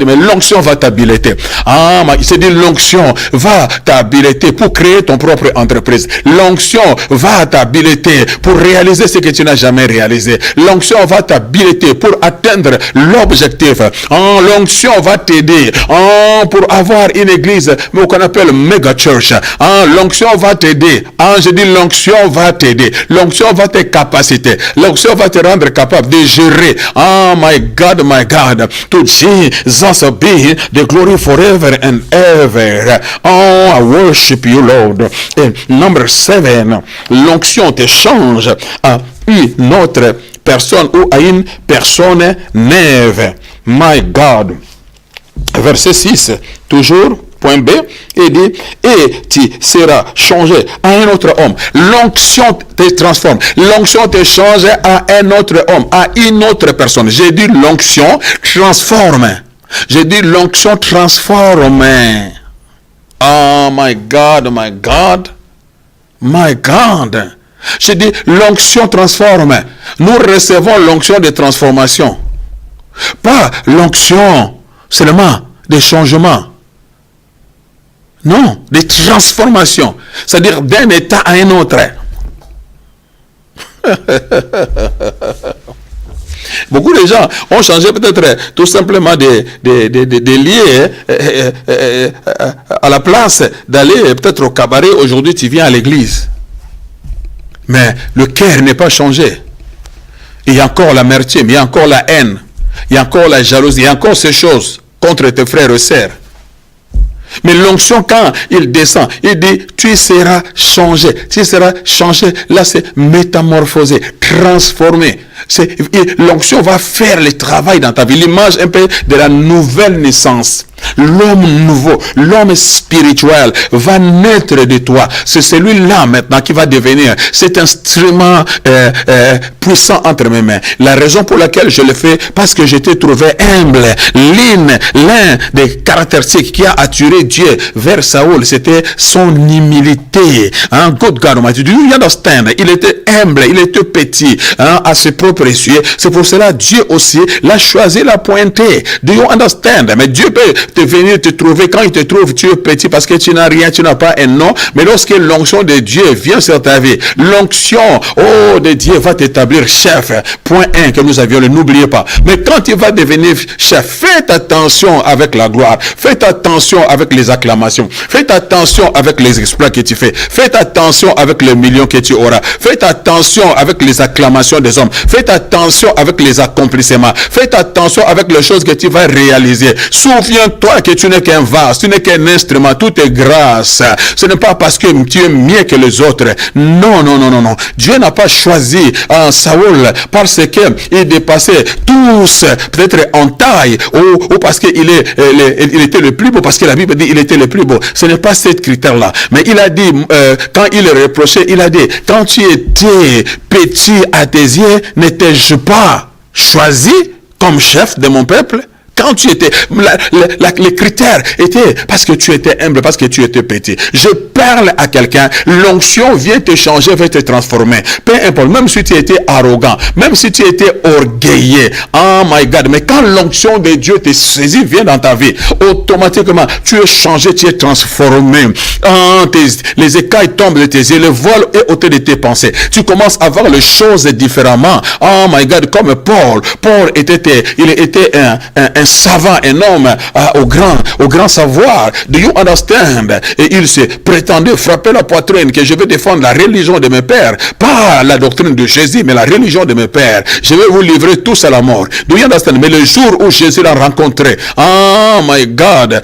Mais l'onction va t'habiliter. C'est dit l'onction va t'habiliter pour créer ton propre entreprise. L'onction va t'habiliter pour réaliser ce que tu n'as jamais réalisé. L'onction va t'habiliter pour atteindre l'objectif. L'onction va t'aider pour avoir une église qu'on appelle méga church. L'onction va t'aider. Je dis l'onction va t'aider. L'onction va te capaciter. L'onction va te rendre capable de gérer. My God, to Jesus be the glory forever and ever. I worship you, Lord. Et number 7, l'onction te change à une autre personne ou à une personne neuve. My God. Verset 6, toujours. Point B, il dit, et tu seras changé à un autre homme. L'onction te transforme. L'onction te change à un autre homme, à une autre personne. J'ai dit l'onction transforme. J'ai dit l'onction transforme. Oh my God, my God, my God. Je dis, l'onction transforme. Nous recevons l'onction de transformation. Pas l'onction seulement des changements. Non, des transformations. C'est-à-dire d'un état à un autre. Beaucoup de gens ont changé peut-être tout simplement des liés à la place d'aller peut-être au cabaret. Aujourd'hui, tu viens à l'église. Mais le cœur n'est pas changé. Il y a encore l'amertume, il y a encore la haine, il y a encore la jalousie, il y a encore ces choses contre tes frères et sœurs. Mais l'onction, quand il descend, il dit, tu seras changé. Tu seras changé. Là, c'est métamorphosé, transformé. L'onction va faire le travail dans ta vie. L'image un peu de la nouvelle naissance. L'homme nouveau, l'homme spirituel va naître de toi. C'est celui-là maintenant qui va devenir cet instrument puissant entre mes mains. La raison pour laquelle je le fais, parce que j'étais trouvé humble. L'un des caractéristiques qui a attiré Dieu vers Saoul, c'était son humilité. Good God Almighty, do you understand? Il était humble, il était petit, à ses propres yeux. C'est pour cela Dieu aussi l'a choisi, l'a pointé. Do you understand? Mais Dieu peut te venir te trouver. Quand il te trouve, tu es petit parce que tu n'as rien, tu n'as pas un nom. Mais lorsque l'onction de Dieu vient sur ta vie, l'onction, de Dieu va t'établir chef. Point 1 que nous avions, n'oubliez pas. Mais quand il va devenir chef, faites attention avec la gloire. Faites attention avec les acclamations. Faites attention avec les exploits que tu fais. Faites attention avec les millions que tu auras. Faites attention avec les acclamations des hommes. Faites attention avec les accomplissements. Faites attention avec les choses que tu vas réaliser. Souviens-toi que tu n'es qu'un vase, tu n'es qu'un instrument, tout est grâce. Ce n'est pas parce que tu es mieux que les autres. Non, non, non, non, non. Dieu n'a pas choisi Saoul parce qu'il dépassait tous, peut-être en taille, ou parce qu'il il était le plus beau, parce que la Bible dit qu'il était le plus beau. Ce n'est pas ce critère-là. Mais il a dit, quand il le reprochait, il a dit, quand tu étais petit à tes yeux, n'étais-je pas choisi comme chef de mon peuple? Quand tu étais, les critères étaient parce que tu étais humble, parce que tu étais petit. Je parle à quelqu'un, l'onction vient te changer, vient te transformer. Peu importe, même si tu étais arrogant, même si tu étais orgueilleux, oh my God, mais quand l'onction de Dieu te saisit, vient dans ta vie, automatiquement, tu es changé, tu es transformé. Les écailles tombent de tes yeux, le voile est ôté de tes pensées. Tu commences à voir les choses différemment. Oh my God, comme Paul il était un savant, un homme au grand savoir. Do you understand? Et il se prétendait frapper la poitrine que je vais défendre la religion de mes pères, pas la doctrine de Jésus, mais la religion de mes pères. Je vais vous livrer tous à la mort. Do you understand? Mais le jour où Jésus l'a rencontré, oh my God,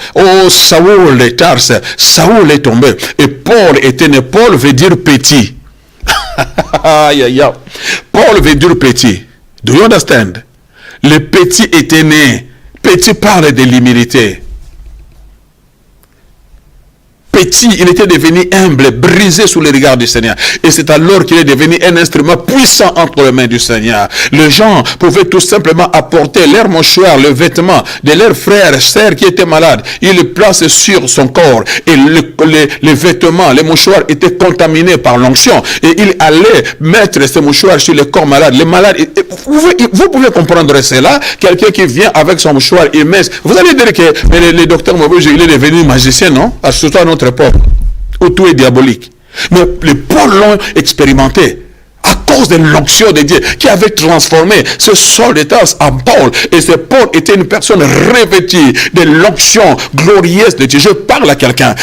Saoul de Tarse, Saoul est tombé. Et Paul était né. Paul veut dire petit. Paul veut dire petit. Do you understand? Le petit était né. Petit parle de l'humilité. Petit, il était devenu humble, brisé sous le regard du Seigneur. Et c'est alors qu'il est devenu un instrument puissant entre les mains du Seigneur. Les gens pouvaient tout simplement apporter leur mouchoir, le vêtement de leurs frères, sœurs qui étaient malades. Ils le plaçaient sur son corps. Et les vêtements, les mouchoirs étaient contaminés par l'onction. Et il allait mettre ces mouchoirs sur le corps malade. Les malades, vous pouvez comprendre cela. Quelqu'un qui vient avec son mouchoir, il met. Vous allez dire que le docteur Maubouge, il est devenu magicien, non? Surtout à notre époque, où tout est diabolique. Mais les Paul l'ont expérimenté à cause de l'onction de Dieu qui avait transformé ce Saul de Tarse en Paul. Et ce Paul était une personne revêtue de l'onction glorieuse de Dieu. Je parle à quelqu'un.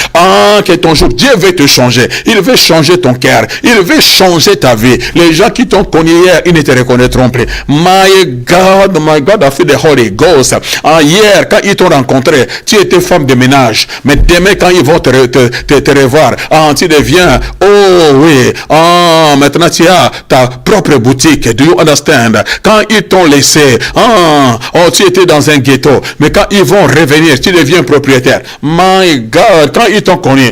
Que ton jour, Dieu veut te changer. Il veut changer ton cœur. Il veut changer ta vie. Les gens qui t'ont connu hier, ils ne te reconnaîtront plus. My God, I feel the Holy Ghost. Hier, quand ils t'ont rencontré, tu étais femme de ménage. Mais demain, quand ils vont te revoir, tu deviens, maintenant tu as ta propre boutique. Do you understand? Quand ils t'ont laissé, tu étais dans un ghetto, mais quand ils vont revenir, tu deviens propriétaire. My God, quand ils t'ont connu,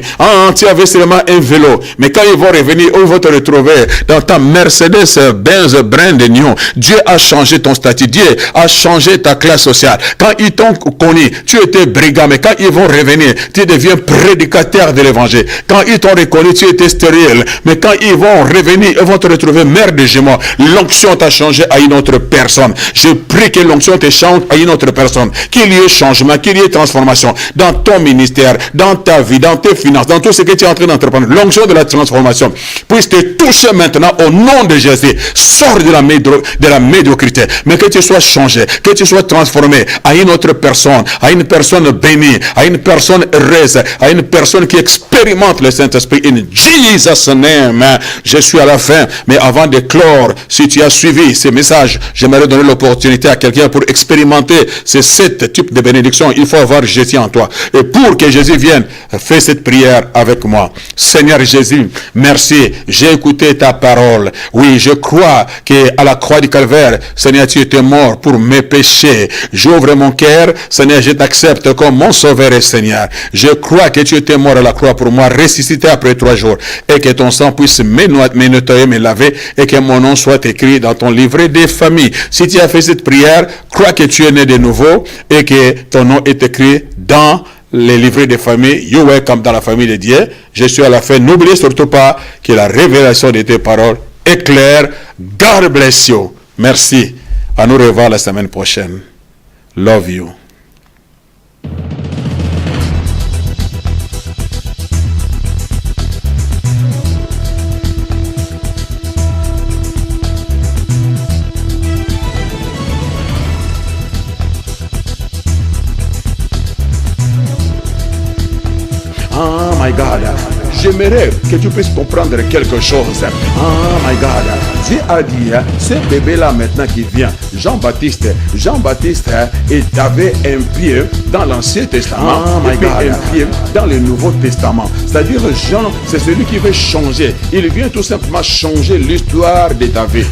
tu avais seulement un vélo, mais quand ils vont revenir, ils vont te retrouver dans ta Mercedes-Benz brand new. Dieu a changé ton statut, Dieu a changé ta classe sociale. Quand ils t'ont connu, tu étais brigand, mais quand ils vont revenir, tu deviens prédicateur de l'évangile. Quand ils t'ont reconnu, tu étais stérile, mais quand ils vont revenir, ils vont te retrouver mère de jumeaux. L'onction t'a changé à une autre personne. Je prie que l'onction te change à une autre personne. Qu'il y ait changement, qu'il y ait transformation dans ton ministère, dans ta vie, dans tes finances, dans tout ce que tu es en train d'entreprendre. L'onction de la transformation puisse te toucher maintenant au nom de Jésus. Sors de la médiocrité, mais que tu sois changé, que tu sois transformé à une autre personne, à une personne bénie, à une personne heureuse, à une personne qui expérimente le Saint-Esprit. In Jesus' name. Je suis à la fin, mais avant de clore, si tu as suivi ces messages, j'aimerais donner l'opportunité à quelqu'un pour expérimenter ces 7 types de bénédictions. Il faut avoir Jésus en toi. Et pour que Jésus vienne, fais cette prière avec moi. Seigneur Jésus, merci. J'ai écouté ta parole. Oui, je crois qu'à la croix du Calvaire, Seigneur, tu étais mort pour mes péchés. J'ouvre mon cœur. Seigneur, je t'accepte comme mon sauveur et Seigneur. Je crois que tu étais mort à la croix pour moi, ressuscité après 3 jours. Et que ton sang puisse me nettoyer, me laver. Et que mon nom soit écrit dans ton livret des familles. Si tu as fait cette prière, crois que tu es né de nouveau. Et que ton nom est écrit dans les livrets des familles. You welcome dans la famille de Dieu. Je suis à la fin. N'oubliez surtout pas que la révélation de tes paroles est claire. God bless you. Merci. À nous revoir la semaine prochaine. Love you. Oh my God, j'aimerais que tu puisses comprendre quelque chose. Oh my God, Dieu a dit, ce bébé-là maintenant qui vient, Jean-Baptiste, il avait un pied dans l'Ancien Testament, et puis un pied dans le Nouveau Testament. C'est-à-dire Jean, c'est celui qui veut changer. Il vient tout simplement changer l'histoire de ta vie.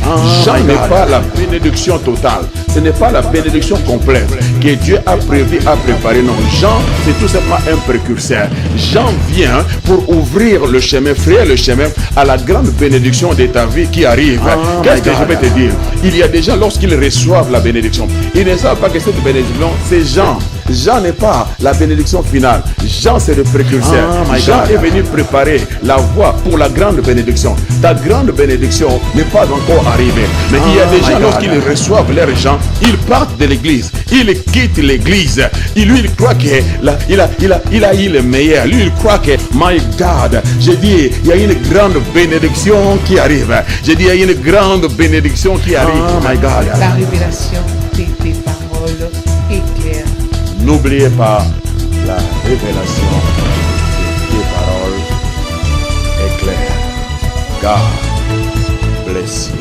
Jean n'est pas la bénédiction totale. Ce n'est pas la bénédiction complète que Dieu a prévu, a préparé. Non, Jean, c'est tout simplement un précurseur. Jean vient pour ouvrir le chemin, frayer le chemin à la grande bénédiction de ta vie qui arrive. Qu'est-ce que je vais te dire? Il y a des gens, lorsqu'ils reçoivent la bénédiction, ils ne savent pas que cette bénédiction, c'est Jean. Jean n'est pas la bénédiction finale. Jean, c'est le précurseur. Jean est venu préparer la voie pour la grande bénédiction. Ta grande bénédiction n'est pas encore arrivée. Mais il y a des gens, lorsqu'ils reçoivent leur Jean, ils partent de l'église. Ils quittent l'église. Lui, il croit qu'il a eu le meilleur. Lui, il croit que, my God, j'ai dit, il y a une grande bénédiction qui arrive. J'ai dit, il y a une grande bénédiction qui arrive. Oh my God. La révélation de tes paroles est claire. N'oubliez pas, la révélation de tes paroles est claire. God bless you.